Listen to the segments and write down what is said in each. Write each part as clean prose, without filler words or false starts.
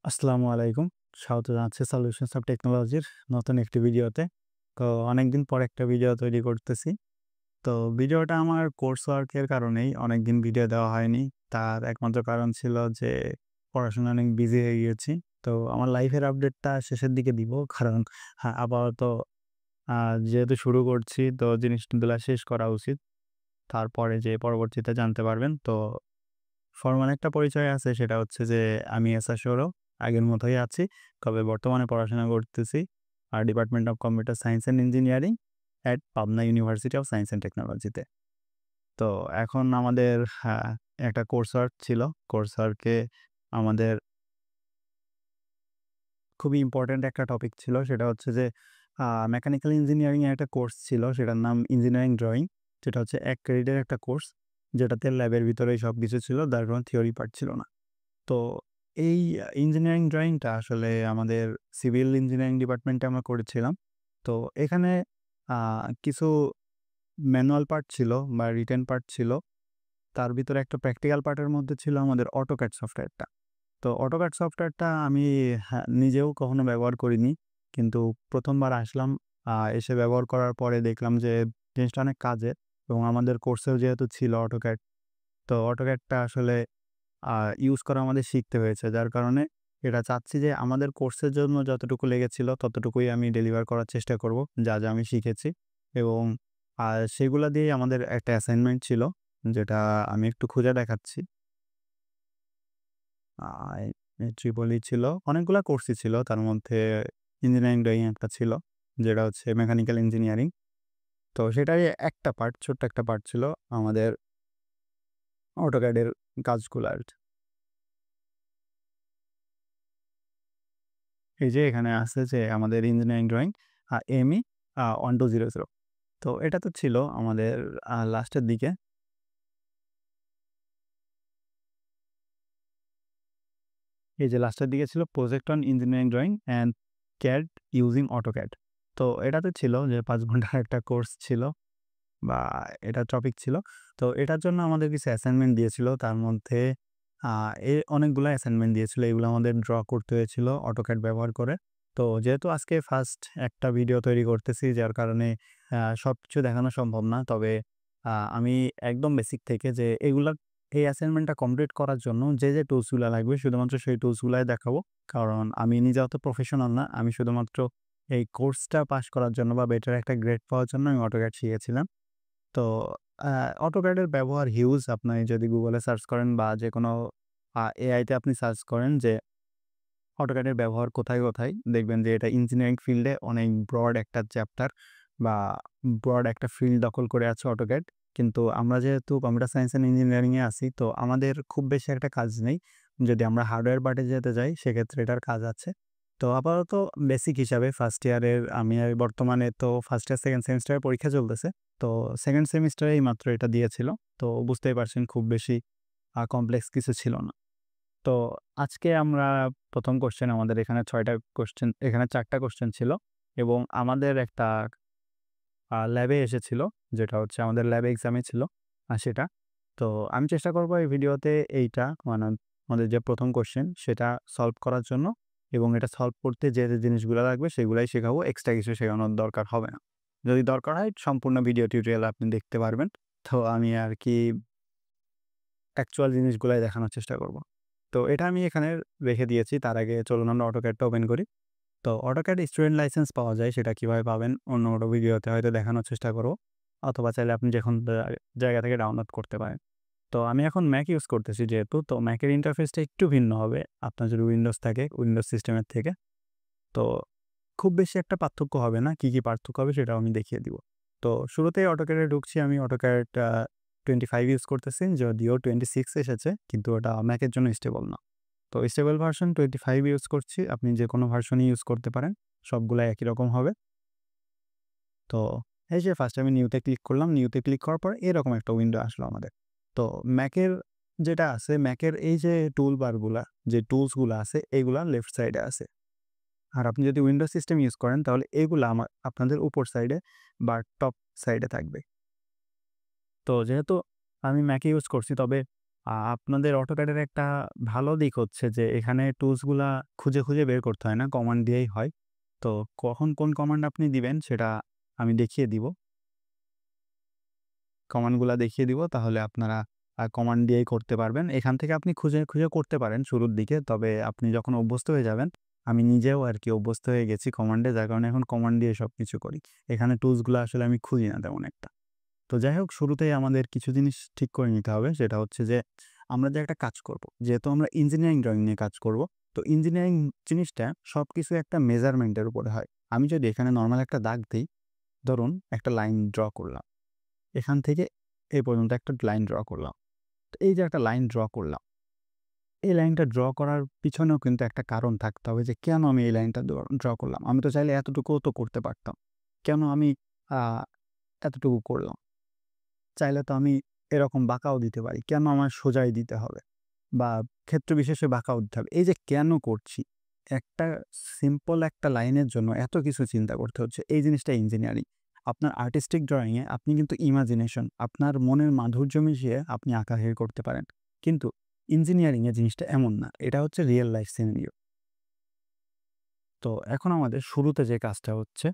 আসসালামু আলাইকুম। স্বাগত জানাচ্ছি সলিউশনস অফ টেকনোলজির নতুন একটি ভিডিওতে। তো অনেকদিন পর একটা ভিডিও তৈরি করতেছি। তো ভিডিওটা আমার কোর্স ওয়ার্কের কারণেই অনেকদিন ভিডিও দেওয়া হয়নি। তার একমাত্র কারণ ছিল যে পড়াশোনায় অনেক বিজি হয়ে গিয়েছি। তো আমার লাইফের আপডেটটা শেষের দিকে দিব। কারণ আপাতত আ যেহেতু শুরু করছি তো জিনিসগুলা শেষ করা উচিত। তারপরে যেয়ে পরবর্তীতে জানতে পারবেন। তো ফরমাল একটা পরিচয় আছে সেটা হচ্ছে যে আমি এসা সৌরভ আগের মতোই আছি। তবে বর্তমানে পড়াশোনা করতেছি department of computer science and engineering at Pabna university of science and টেকনোলজিতে। তো এখন আমাদের একটা কোর্স ওয়ার্ক ছিল। কোর্স ওয়ার্কে আমাদের খুবই ইম্পোর্টেন্ট একটা টপিক ছিল। সেটা হচ্ছে যে মেকানিক্যাল ইঞ্জিনিয়ারিং এর একটা কোর্স ছিল। সেটার নাম ইঞ্জিনিয়ারিং ড্রয়িং। যেটা হচ্ছে ১ ক্রেডিটের একটা কোর্স। যেটাতে ল্যাবের ভিতরেই সবকিছু ছিল। তার কোনো থিওরি পার্ট ছিল না। তো এই ইঞ্জিনিয়ারিং ড্রয়িংটা আসলে আমাদের সিভিল ইঞ্জিনিয়ারিং ডিপার্টমেন্টে আমরা করেছিলাম। তো এখানে আ কিছু ম্যানুয়াল পার্ট ছিল বা রিটেন পার্ট ছিল। তার ভিতরে একটা প্র্যাকটিক্যাল পার্টের মধ্যে ছিল আমাদের AutoCAD সফটওয়্যারটা। তো AutoCAD সফটওয়্যারটা আমি নিজেও কখনো ব্যবহার করিনি। কিন্তু ১ম বার আসলাম। এসে ব্যবহার করার পরে দেখলাম যে জিনিসটা অনেক কাজের এবং আমাদের কোর্সেও যেহেতু ছিল AutoCAD, তো AutoCADটা আসলে ইউজ করা আমাদের শিখতে হয়েছে। যার কারণে এটা চাচ্ছি যে আমাদের কোর্সের জন্য যতটুকু লেগেছিল ততটুকুই আমি ডেলিভার করার চেষ্টা করব, যা আমি শিখেছি। এবং সেগুলা দিয়েই আমাদের একটা অ্যাসাইনমেন্ট ছিল, যেটা আমি একটু খুঁজে দেখাচ্ছি। আ ট্রিপলি ছিল। অনেকগুলা কোর্সই ছিল। তার মধ্যে ইঞ্জিনিয়ারিং ড্রয়িং একটা ছিল, যেটা হচ্ছে মেকানিক্যাল ইঞ্জিনিয়ারিং। তো সেটারই একটা পার্ট, ছোট্ট একটা পার্ট ছিল আমাদের AutoCAD এর কাজগুলা আরকি। এই যে এখানে আছে যে আমাদের ইঞ্জিনিয়ারিং ড্রয়িং ME 1200। তো এটা তো ছিল আমাদের লাস্টের দিকে। এই যে লাস্টের দিকে ছিল project on engineering drawing and CAD using AutoCAD। তো এটাতে ছিল যে ৫ ঘন্টার একটা কোর্স ছিল বা এটা টপিক ছিল। তো এটার জন্য আমাদের কিছু অ্যাসাইনমেন্ট দিয়েছিল। তার মধ্যে আ অনেকগুলা অ্যাসাইনমেন্ট দিয়েছিল। এগুলো আমাদের ড্র করতে হয়েছিল AutoCAD ব্যবহার করে। তো যেহেতু আজকে ফার্স্ট একটা ভিডিও তৈরি করতেছি, যার কারণে সবকিছু দেখানো সম্ভব না। তবে আমি একদম বেসিক থেকে যে এই অ্যাসাইনমেন্টটা কমপ্লিট করার জন্য যে টুলসগুলা লাগবে শুধুমাত্র সেই টুলসগুলাই দেখাবো। কারণ আমি নিজে অত প্রফেশনাল না। আমি শুধুমাত্র এই কোর্সটা পাস করার জন্য বা বেটার একটা গ্রেড পাওয়ার জন্য আমি AutoCAD শিখেছিলাম। তো আ AutoCAD এর ব্যবহার হিউজ। আপনি যদি Google এ সার্চ করেন বা যেকোনো AI তে আপনি সার্চ করেন যে AutoCAD এর ব্যবহার কোথায়, দেখবেন যে এটা ইঞ্জিনিয়ারিং ফিল্ডে অনেক ব্রড একটা চ্যাপ্টার বা ব্রড একটা ফিল্ড দখল করে আছে AutoCAD। কিন্তু আমরা যেহেতু কম্পিউটার সায়েন্স অ্যান্ড ইঞ্জিনিয়ারিং এ আছি, তো আমাদের খুব বেশি একটা কাজ নেই। যদি আমরা হার্ডওয়্যার পার্টে যেতে যাই, সেক্ষেত্রে এটার কাজ আছে। তো আপাতত বেসিক হিসাবে ফার্স্ট ইয়ারের আমি বর্তমানে তো ফার্স্ট ইয়ার সেকেন্ড সেমিস্টারের পরীক্ষা চলতেছে। তো সেকেন্ড সেমিস্টারে এইমাত্র এটা দিয়েছিল। তো বুঝতেই পারছেন খুব বেশি কমপ্লেক্স কিছু ছিল না। তো আজকে আমরা ১ম কোয়েশ্চেন, আমাদের এখানে ৬ টা কোয়েশ্চেন, এখানে ৪ টা কোয়েশ্চেন ছিল এবং আমাদের একটা ল্যাবে এসেছিল, যেটা হচ্ছে আমাদের ল্যাব এক্সামে ছিল সেটা। তো আমি চেষ্টা করব এই ভিডিওতে এইটা মানে আমাদের যে ১ম কোয়েশ্চেন সেটা সলভ করার জন্য, এবং এটা সলভ করতে যে জিনিসগুলা লাগবে সেগুলাই শেখাবো। এক্সট্রা কিছু শেখানোর দরকার হবে না। যদি দরকার হয় সম্পূর্ণ ভিডিও টিউটোরিয়াল আপনি দেখতে পারবেন। তো আমি আরকি অ্যাকচুয়াল জিনিসগুলাই দেখানোর চেষ্টা করব। তো এটা আমি এখানে রেখে দিয়েছি। তার আগে চলুন আমরা AutoCAD টা ওপেন করি। তো AutoCAD স্টুডেন্ট লাইসেন্স পাওয়া যায়, সেটা কিভাবে পাবেন অন্য কোনো ভিডিওতে হয়তো দেখানোর চেষ্টা করব। অথবা চাইলে আপনি যেকোন জায়গা থেকে ডাউনলোড করতে পারেন। তো আমি এখন Mac ইউজ করতেছি যেহেতু, তো Mac এর ইন্টারফেসটা একটু ভিন্ন হবে আপনার যদি Windows থাকে, Windows সিস্টেমের থেকে। তো খুব বেশি একটা পার্থক্য হবে না। কি পার্থক্য হবে সেটাও আমি দেখিয়ে দিব। তো শুরুতেই AutoCAD এ ঢুকছি। আমি AutoCAD 25 ইউজ করতেছি। যদিও 26 এসেছে, কিন্তু ওটা Mac এর জন্য স্টেবল না। তো স্টেবল ভার্সন 25 ইউজ করছি। আপনি যেকোনো ভার্সনই ইউজ করতে পারেন। সবগুলাই একই রকম হবে। তো এই যে ফার্স্ট আমি নিউতে ক্লিক করলাম। নিউতে ক্লিক করার পর এরকম একটা উইন্ডো আসলো আমাদের। তো ম্যাকের যেটা আছে, ম্যাকের এই যে টুল বারগুলা, যে টুলসগুলা আছে, এগুলা লেফট সাইডে আছে। আর আপনি যদি উইন্ডোজ সিস্টেম ইউজ করেন তাহলে এগুলা আপনাদের উপর সাইডে বা টপ সাইডে থাকবে। তো যেহেতু আমি ম্যাকে ইউজ করছি, তবে আপনাদের AutoCAD-এর একটা ভালো দিক হচ্ছে যে এখানে টুলসগুলা খুঁজে বের করতে হয় না, কমান্ড দিয়েই হয়। তো কখন কোন কমান্ড আপনি দিবেন সেটা আমি দেখিয়ে দিব। কমান্ডগুলা দেখিয়ে দিব, তাহলে আপনারা কমান্ড দিয়েই করতে পারবেন। এখান থেকে আপনি খুঁজে করতে পারেন শুরুর দিকে। তবে আপনি যখন অভ্যস্ত হয়ে যাবেন, আমি নিজেও আরকি অভ্যস্ত হয়ে গেছি কমান্ডে, যার কারণে এখন কমান্ড দিয়ে সবকিছু করি। এখানে টুলসগুলা আসলে আমি খুঁজি না তেমন একটা। তো যাই হোক, শুরুতেই আমাদের কিছু জিনিস ঠিক করে নিতে হবে। সেটা হচ্ছে যে আমরা যে একটা কাজ করব, যেহেতু আমরা ইঞ্জিনিয়ারিং ড্রয়িং নিয়ে কাজ করব, তো ইঞ্জিনিয়ারিং জিনিসটা সবকিছু একটা মেজারমেন্টের উপরে হয়। আমি যদি এখানে নরমাল একটা দাগ দিই, ধরুন একটা লাইন ড্র করলাম, এখান থেকে এই পর্যন্ত একটা লাইন ড্র করলাম। তো এই যে একটা লাইন ড্র করলাম, এই লাইনটা ড্র করার পিছনেও কিন্তু একটা কারণ থাকতে হবে যে কেন আমি এই লাইনটা ড্র করলাম। আমি তো চাইলে এতটুকুও তো করতে পারতাম। কেন আমি আ এতটুকু করলাম? চাইলে তো আমি এরকম বাঁকাও দিতে পারি। কেন আমার সোজাই দিতে হবে? বা ক্ষেত্র বিশেষে বাঁকাও দিতে হবে। এই যে কেন করছি? একটা সিম্পল একটা লাইনের জন্য এত কিছু চিন্তা করতে হচ্ছে। এই জিনিসটা ইঞ্জিনিয়ারিং। আপনার আর্টিস্টিক ড্রয়িংয়ে আপনি কিন্তু ইমাজিনেশন, আপনার মনের মাধুর্য মিশিয়ে আপনি আঁকাআঁকি করতে পারেন। কিন্তু ইঞ্জিনিয়ারিংয়ে জিনিসটা এমন না। এটা হচ্ছে রিয়াল লাইফ সিনারিও। তো এখন আমাদের শুরুতে যে কাজটা হচ্ছে,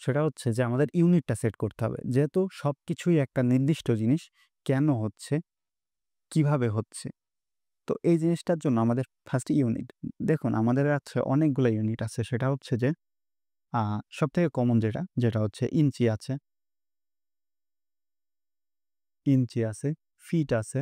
সেটা হচ্ছে যে আমাদের ইউনিটটা সেট করতে হবে। যেহেতু সবকিছুই একটা নির্দিষ্ট জিনিস, কেন হচ্ছে, কিভাবে হচ্ছে। তো এই জিনিসটার জন্য আমাদের ফার্স্ট ইউনিট। দেখুন আমাদের আছে অনেকগুলো ইউনিট আছে। সেটা হচ্ছে যে সবথেকে কমন যেটা হচ্ছে ইঞ্চি আছে, ফিট আছে,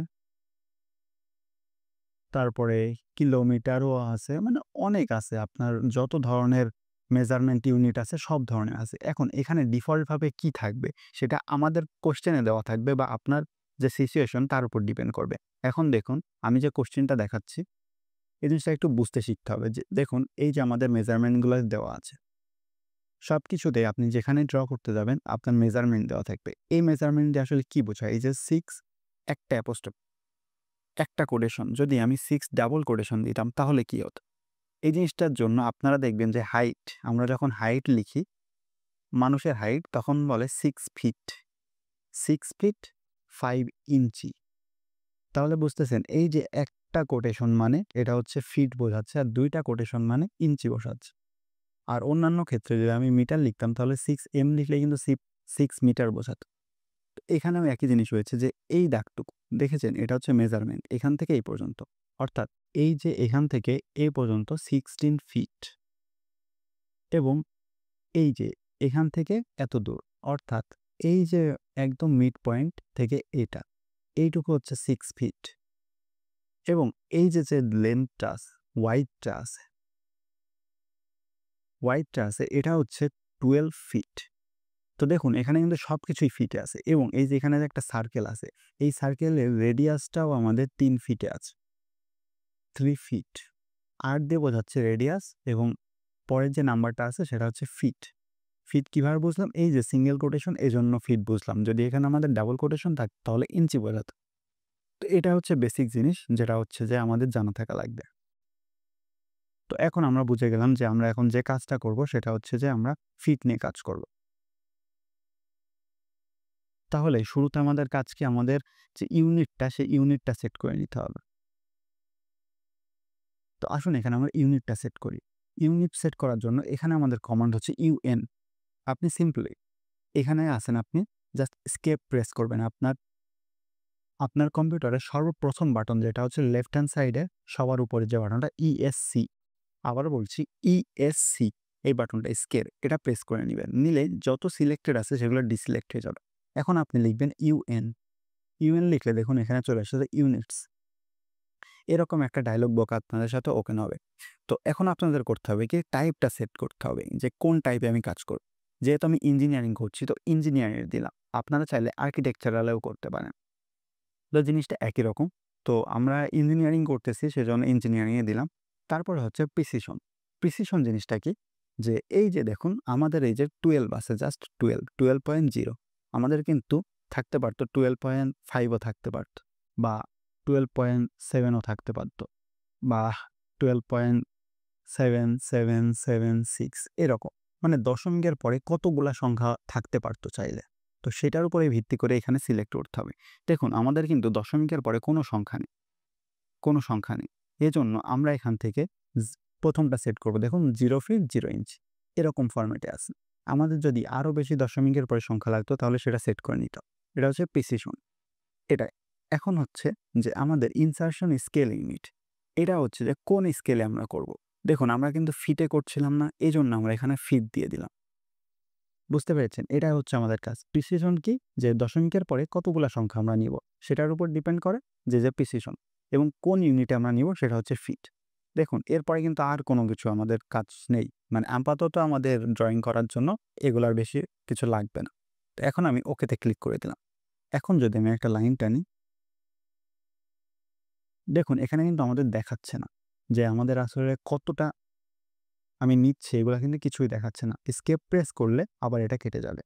তারপরে কিলোমিটারও আছে। মানে অনেক আছে। আপনার যত ধরনের মেজারমেন্ট ইউনিট আছে সব ধরনের আছে। এখন এখানে ডিফল্টভাবে কি থাকবে সেটা আমাদের কোয়েশ্চেনে দেওয়া থাকবে বা আপনার যে সিচুয়েশন তার উপর ডিপেন্ড করবে। এখন দেখুন আমি যে কোয়েশ্চেনটা দেখাচ্ছি, এই জিনিসটা একটু বুঝতে শিখতে হবে যে দেখুন এই যে আমাদের মেজারমেন্টগুলো দেওয়া আছে। সবকিছুতেই আপনি যেখানে ড্র করতে যাবেন আপনার মেজারমেন্ট দেওয়া থাকবে। এই মেজারমেন্ট দিয়ে আসলে কি বোঝায়? এই যে 6 একটা অ্যাপোস্ট্রোফি, একটা কোটেশন, যদি আমি 6 ডাবল কোটেশন দিতাম তাহলে কি হতো? এই জিনিসটার জন্য আপনারা দেখবেন যে হাইট, আমরা যখন হাইট লিখি, মানুষের হাইট তখন বলে 6 ফিট। 6 ফিট 5 ইঞ্চি। তাহলে বুঝতেছেন এই যে একটা কোটেশন মানে এটা হচ্ছে ফিট বোঝাচ্ছে, আর ২ টা কোটেশন মানে ইঞ্চি বোঝাচ্ছে। আর অন্যান্য ক্ষেত্রে যদি আমি মিটার লিখতাম তাহলে 6 এম লিখলে কিন্তু 6 মিটার বোঝাতো। তো এখানেও একই জিনিস হয়েছে যে এই দাগটুকু দেখেছেন, এটা হচ্ছে মেজারমেন্ট এখান থেকে এই পর্যন্ত। অর্থাৎ এই যে এখান থেকে এই পর্যন্ত 16 ফিট, এবং এই যে এখান থেকে এত দূর, অর্থাৎ এই যে একদম মিড পয়েন্ট থেকে এইটুকু হচ্ছে 6 ফিট, এবং এই যে লেন্থটা আছে, ওয়াইডটা আছে, এটা হচ্ছে 12 ফিট। তো দেখুন এখানে কিন্তু সবকিছুই ফিটে আছে, এবং এই যে এখানে যে একটা সার্কেল আছে, এই সার্কেলের রেডিয়াসটাও আমাদের 3 ফিটে আছে। 3 ফিট। 8 দিয়ে বোঝাচ্ছে রেডিয়াস, এবং পরের যে নাম্বারটা আছে সেটা হচ্ছে ফিট। ফিট কিভাবে বুঝলাম? এই যে সিঙ্গেল কোটেশন এজন্য ফিট বুঝলাম। যদি এখানে আমাদের ডাবল কোটেশন থাকতো তাহলে ইঞ্চি বোঝাতো। তো এটা হচ্ছে বেসিক জিনিস, যেটা হচ্ছে যে আমাদের জানা থাকা লাগবে। তো এখন আমরা বুঝে গেলাম যে আমরা এখন যে কাজটা করব সেটা হচ্ছে যে আমরা ফিট নিয়ে কাজ করব। তাহলে শুরুতে আমাদের কাজ কি? আমাদের যে ইউনিটটা, সেই ইউনিটটা সেট করে নিতে হবে। তো আসুন এখানে আমরা ইউনিটটা সেট করি। ইউনিট সেট করার জন্য এখানে আমাদের কমান্ড হচ্ছে ইউএন। আপনি সিম্পলি এখানে আছেন, আপনি জাস্ট এস্কেপ প্রেস করবেন। আপনার কম্পিউটারের সর্বপ্রথম বাটন যেটা হচ্ছে লেফট হ্যান্ড সাইডে সবার উপরে যে বাটনটা ইএসসি, আবারও বলছি ইএসসি, এই বাটনটা এস্কেপ, এটা প্রেস করে নিবেন। নিলে যত সিলেক্টেড আছে সেগুলো ডিসিলেক্ট হয়ে যাবে। এখন আপনি লিখবেন ইউএন। ইউএন লিখলে দেখুন এখানে চলে আসছে ইউনিটস। এরকম একটা ডায়লগ বক্স আপনাদের সাথে ওপেন হবে। তো এখন আপনাদের করতে হবে কি, টাইপটা সেট করতে হবে যে কোন টাইপে আমি কাজ করব। যেহেতু আমি ইঞ্জিনিয়ারিং করছি তো ইঞ্জিনিয়ারিং দিলাম। আপনারা চাইলে আর্কিটেকচারালেও করতে পারেন। তো জিনিসটা একই রকম। তো আমরা ইঞ্জিনিয়ারিং করতেছি সেজন্য ইঞ্জিনিয়ারিংয়ে দিলাম। তারপরে হচ্ছে প্রিসিশন। প্রিসিশন জিনিসটা কি? যে এই যে দেখুন আমাদের এই যে 12 আছে, জাস্ট 12.0 আমাদের কিন্তু থাকতে পারতো 12.5ও থাকতে পারত, বা 12.7ও থাকতে পারত, বা 12.7776 এরকম। মানে দশমিকের পরে কতগুলা সংখ্যা থাকতে পারত চাইলে। তো সেটার উপরে ভিত্তি করে এখানে সিলেক্ট করতে হবে। দেখুন আমাদের কিন্তু দশমিকের পরে কোনো সংখ্যা নেই। কোনো সংখ্যা নেই। এজন্য আমরা এখান থেকে প্রথমটা সেট করব। দেখুন 0 ফিট 0 ইঞ্চ এরকম ফরম্যাটে আছে। আমাদের যদি আরও বেশি দশমিকের পরে সংখ্যা লাগতো তাহলে সেটা সেট করে নিত। এটা হচ্ছে প্রিসিশন। এটাই। এখন হচ্ছে যে আমাদের ইনসারশন স্কেল ইউনিট। এটা হচ্ছে যে কোন স্কেলে আমরা করব। দেখুন আমরা কিন্তু ফিটে করছিলাম না, এজন্য আমরা এখানে ফিট দিয়ে দিলাম। বুঝতে পেরেছেন? এটাই হচ্ছে আমাদের কাজ। প্রিসিশন কি? যে দশমিকের পরে কতগুলা সংখ্যা আমরা নিব সেটার উপর ডিপেন্ড করে যে প্রিসিশন, এবং কোন ইউনিটে আমরা নিব সেটা হচ্ছে ফিট। দেখুন এরপরে কিন্তু আর কোনো কিছু আমাদের কাজ নেই। মানে আপাতত আমাদের ড্রয়িং করার জন্য এগুলার বেশি কিছু লাগবে না। তো এখন আমি ওকেতে ক্লিক করে দিলাম। এখন যদি আমি একটা লাইন টানি, দেখুন এখানে কিন্তু আমাদের দেখাচ্ছে না যে আমাদের আসলে কতটা আমি নিচ্ছি, এগুলা কিন্তু কিছুই দেখাচ্ছে না। এস্কেপ প্রেস করলে আবার এটা কেটে যাবে।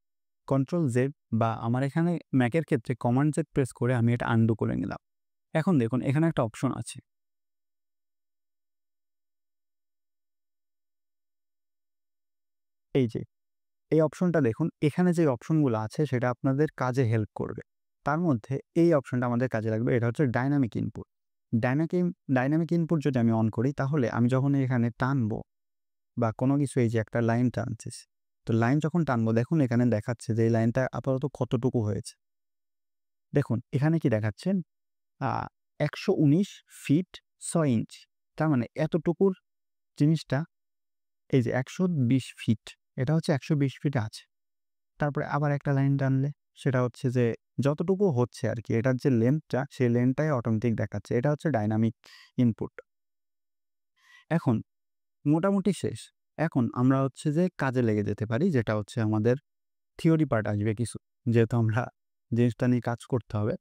কন্ট্রোল জেড বা আমার এখানে ম্যাকের ক্ষেত্রে কমান্ড জেড প্রেস করে আমি এটা আনডু করে নিলাম। এখন দেখুন এখানে একটা অপশন আছে। এই যে এই অপশনটা দেখুন, এখানে যে অপশনগুলো আছে সেটা আপনাদের কাজে হেল্প করবে। তার মধ্যে এই অপশনটা আমাদের কাজে লাগবে। এটা হচ্ছে ডাইনামিক ইনপুট। ডাইনামিক ইনপুট যদি আমি অন করি তাহলে আমি যখন এখানে টানবো বা কোনো কিছু, এই যে একটা লাইন টানতেছি, তো লাইন যখন টানবো দেখুন এখানে দেখাচ্ছে যে এই লাইনটা আপাতত কতটুকু হয়েছে। দেখুন এখানে কি দেখাচ্ছেন 119 ফিট 6 ইঞ্চ। তার মানে এতটুকুর জিনিসটা এই যে 120 ফিট, এটা হচ্ছে 120 ফিট আছে। তারপরে আবার একটা লাইন টানলে সেটা হচ্ছে যে যতটুকু হচ্ছে আর কি, এটার যে লেন্থটা সেই লেন্থটাই অটোমেটিক দেখাচ্ছে। এটা হচ্ছে ডাইনামিক ইনপুট। এখন মোটামুটি শেষ। এখন আমরা হচ্ছে যে কাজে লেগে যেতে পারি, যেটা হচ্ছে আমাদের থিওরি পার্ট আসবে কিছু, যেহেতু আমরা জিনিসটা নিয়ে কাজ করতে হবে।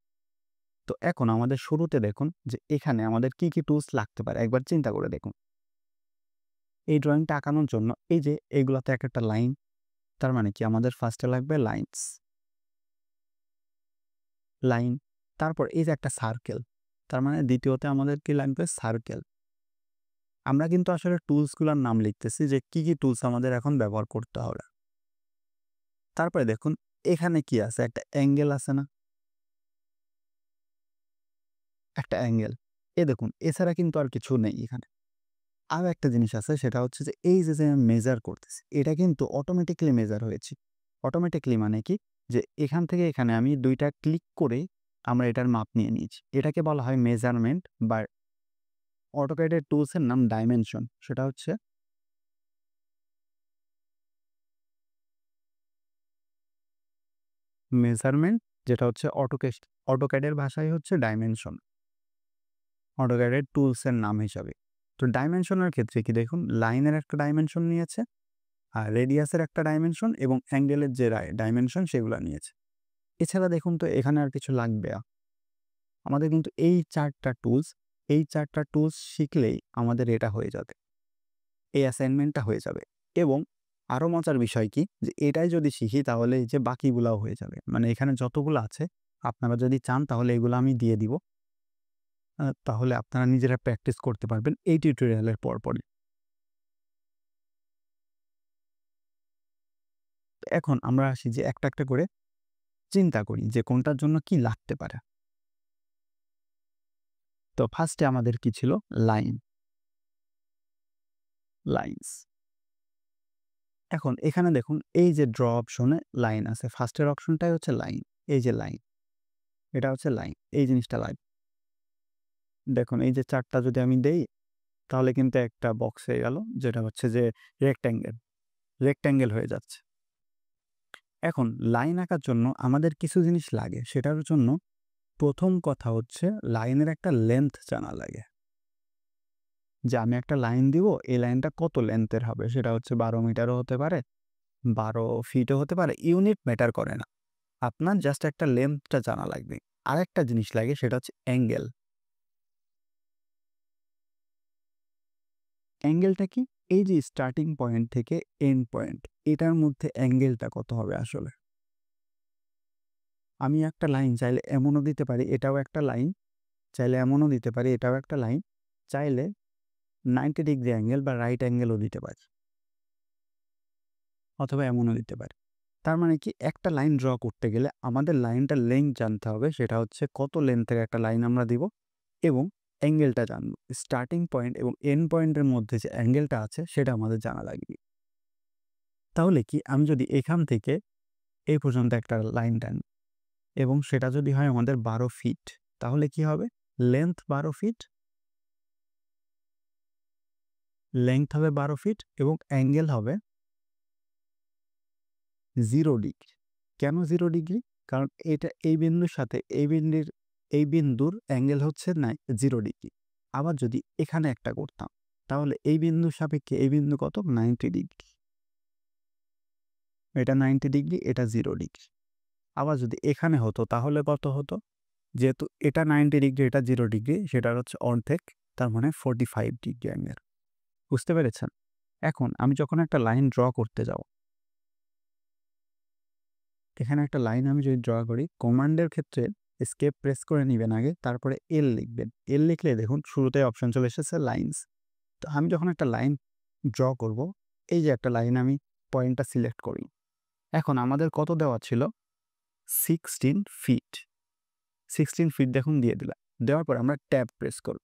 তো এখন আমাদের শুরুতে দেখুন যে এখানে আমাদের কি কি টুলস লাগতে পারে একবার চিন্তা করে দেখুন। এই ড্রয়িংটা আঁকানোর জন্য এই যে এইগুলাতে এক একটা লাইন, তার মানে কি আমাদের ফার্স্টে লাগবে লাইন। তারপর এই যে একটা সার্কেল, তার মানে দ্বিতীয়তে আমাদের কি লাগবে সার্কেল। আমরা কিন্তু আসলে টুলসগুলোর নাম লিখতেছি যে কি কি টুলস আমাদের এখন ব্যবহার করতে হবে। তারপরে দেখুন এখানে কি আছে, একটা অ্যাঙ্গেল আছে না, একটা অ্যাঙ্গেল। দেখুন এছাড়া কিন্তু আর কিছু নেই এখানে। আরও একটা জিনিস আছে, সেটা হচ্ছে যে এই যে মেজার করতেছি এটা কিন্তু অটোমেটিক্যালি মেজার হয়েছে। অটোমেটিক্যালি মানে কি, যে এখান থেকে এখানে আমি 2টা ক্লিক করে আমরা এটার মাপ নিয়ে নিয়েছি। এটাকে বলা হয় মেজারমেন্ট, বা অটোক্যাডের টুলসের নাম ডাইমেনশন। সেটা হচ্ছে মেজারমেন্ট, যেটা হচ্ছে অটোক্যাডের ভাষায় হচ্ছে ডাইমেনশন, অটোক্যাডের টুলসের নাম হিসাবে। তো ডাইমেনশনের ক্ষেত্রে কি দেখুন, লাইনের একটা ডাইমেনশন নিয়েছে, আর রেডিয়াসের একটা ডাইমেনশন এবং অ্যাঙ্গেলের যে ডাইমেনশন সেগুলো নিয়েছে। এছাড়া দেখুন তো এখানে আর কিছু লাগবে আমাদের কিন্তু এই চারটা টুলস শিখলেই আমাদের এটা হয়ে যাবে, এই অ্যাসাইনমেন্টটা হয়ে যাবে। এবং আরও মজার বিষয় কি, যে এটাই যদি শিখি তাহলে এই যে বাকিগুলাও হয়ে যাবে। মানে এখানে যতগুলো আছে আপনারা যদি চান তাহলে এগুলো আমি দিয়ে দিব। তাহলে আপনারা নিজেরা প্র্যাকটিস করতে পারবেন এই টিউটোরিয়ালের পরপরই। এখন আমরা আসি যে একটা একটা করে চিন্তা করি যে কোনটার জন্য কি লাগতে পারে। তো ফার্স্টে আমাদের কি ছিল, লাইনস। এখন এখানে দেখুন এই যে ড্র অপশনে লাইন আছে, ফার্স্টের অপশনটাই হচ্ছে লাইন। এই যে লাইন, এটা হচ্ছে লাইন, এই জিনিসটা লাগবে। দেখুন এই যে চারটা যদি আমি দেই তাহলে কিন্তু একটা বক্স হয়ে গেল, যেটা হচ্ছে যে রেক্ট্যাঙ্গেল হয়ে যাচ্ছে। এখন লাইন আঁকার জন্য আমাদের কিছু জিনিস লাগে। সেটার জন্য প্রথম কথা হচ্ছে লাইনের একটা লেন্থ জানা লাগে, যে আমি একটা লাইন দিব, এই লাইনটা কত লেন্থের হবে। সেটা হচ্ছে 12 মিটারও হতে পারে, 12 ফিটও হতে পারে, ইউনিট ম্যাটার করে না। আপনার জাস্ট একটা লেন্থটা জানা লাগবে। আরেকটা জিনিস লাগে, সেটা হচ্ছে অ্যাঙ্গেল। অ্যাঙ্গেলটা কি, এই যে স্টার্টিং পয়েন্ট থেকে এন্ড পয়েন্ট, এটার মধ্যে অ্যাঙ্গেলটা কত হবে আসলে। আমি একটা লাইন চাইলে এমনও দিতে পারি, এটাও একটা লাইন, চাইলে এমনও দিতে পারি, এটাও একটা লাইন, চাইলে 90 ডিগ্রি অ্যাঙ্গেল বা রাইট অ্যাঙ্গেলও দিতে পারি, অথবা এমনও দিতে পারি। তার মানে কি, একটা লাইন ড্র করতে গেলে আমাদের লাইনটার লেন্থ জানতে হবে, সেটা হচ্ছে কত লেন্থের একটা লাইন আমরা দিব, এবং অ্যাঙ্গেলটা জানবো। স্টার্টিং পয়েন্ট এবং এন্ড পয়েন্টের মধ্যে যে অ্যাঙ্গেলটা আছে সেটা আমাদের জানা লাগবে। তাহলে কি আমি যদি এখান থেকে এই পর্যন্ত একটা লাইন টানি এবং সেটা যদি হয় আমাদের 12 ফিট, তাহলে কি হবে? লেন্থ 12 ফিট, লেন্থ হবে 12 ফিট এবং অ্যাঙ্গেল হবে 0 ডিগ্রি। কেন 0 ডিগ্রি? কারণ এটা এই বিন্দুর সাথে এই বিন্দুর অ্যাঙ্গেল হচ্ছে 0 ডিগ্রি। আবার যদি এখানে একটা করতাম তাহলে এই বিন্দুর সাপেক্ষে এই বিন্দু কত? 90 ডিগ্রি। এটা 90 ডিগ্রি, এটা 0 ডিগ্রি। আবার যদি এখানে হতো তাহলে কত হতো? যেহেতু এটা 90 ডিগ্রি, এটা 0 ডিগ্রি, সেটার হচ্ছে অর্ধেক, তার মানে 45 ডিগ্রি অ্যাঙ্গেল। বুঝতে পেরেছেন? এখন আমি যখন একটা লাইন ড্র করতে যাব, এখানে একটা লাইন আমি যদি ড্র করি, কমান্ডের ক্ষেত্রে এস্কেপ প্রেস করে নেবেন আগে, তারপরে এল লিখবেন। এল লিখলে দেখুন শুরুতে অপশন চলে এসেছে লাইনস। তো আমি যখন একটা লাইন ড্র করব, এই যে একটা লাইন আমি পয়েন্টটা সিলেক্ট করি। এখন আমাদের কত দেওয়া ছিল? 16 ফিট। 16 ফিট দেখুন দিয়ে দিলাম। দেওয়ার পর আমরা ট্যাব প্রেস করব।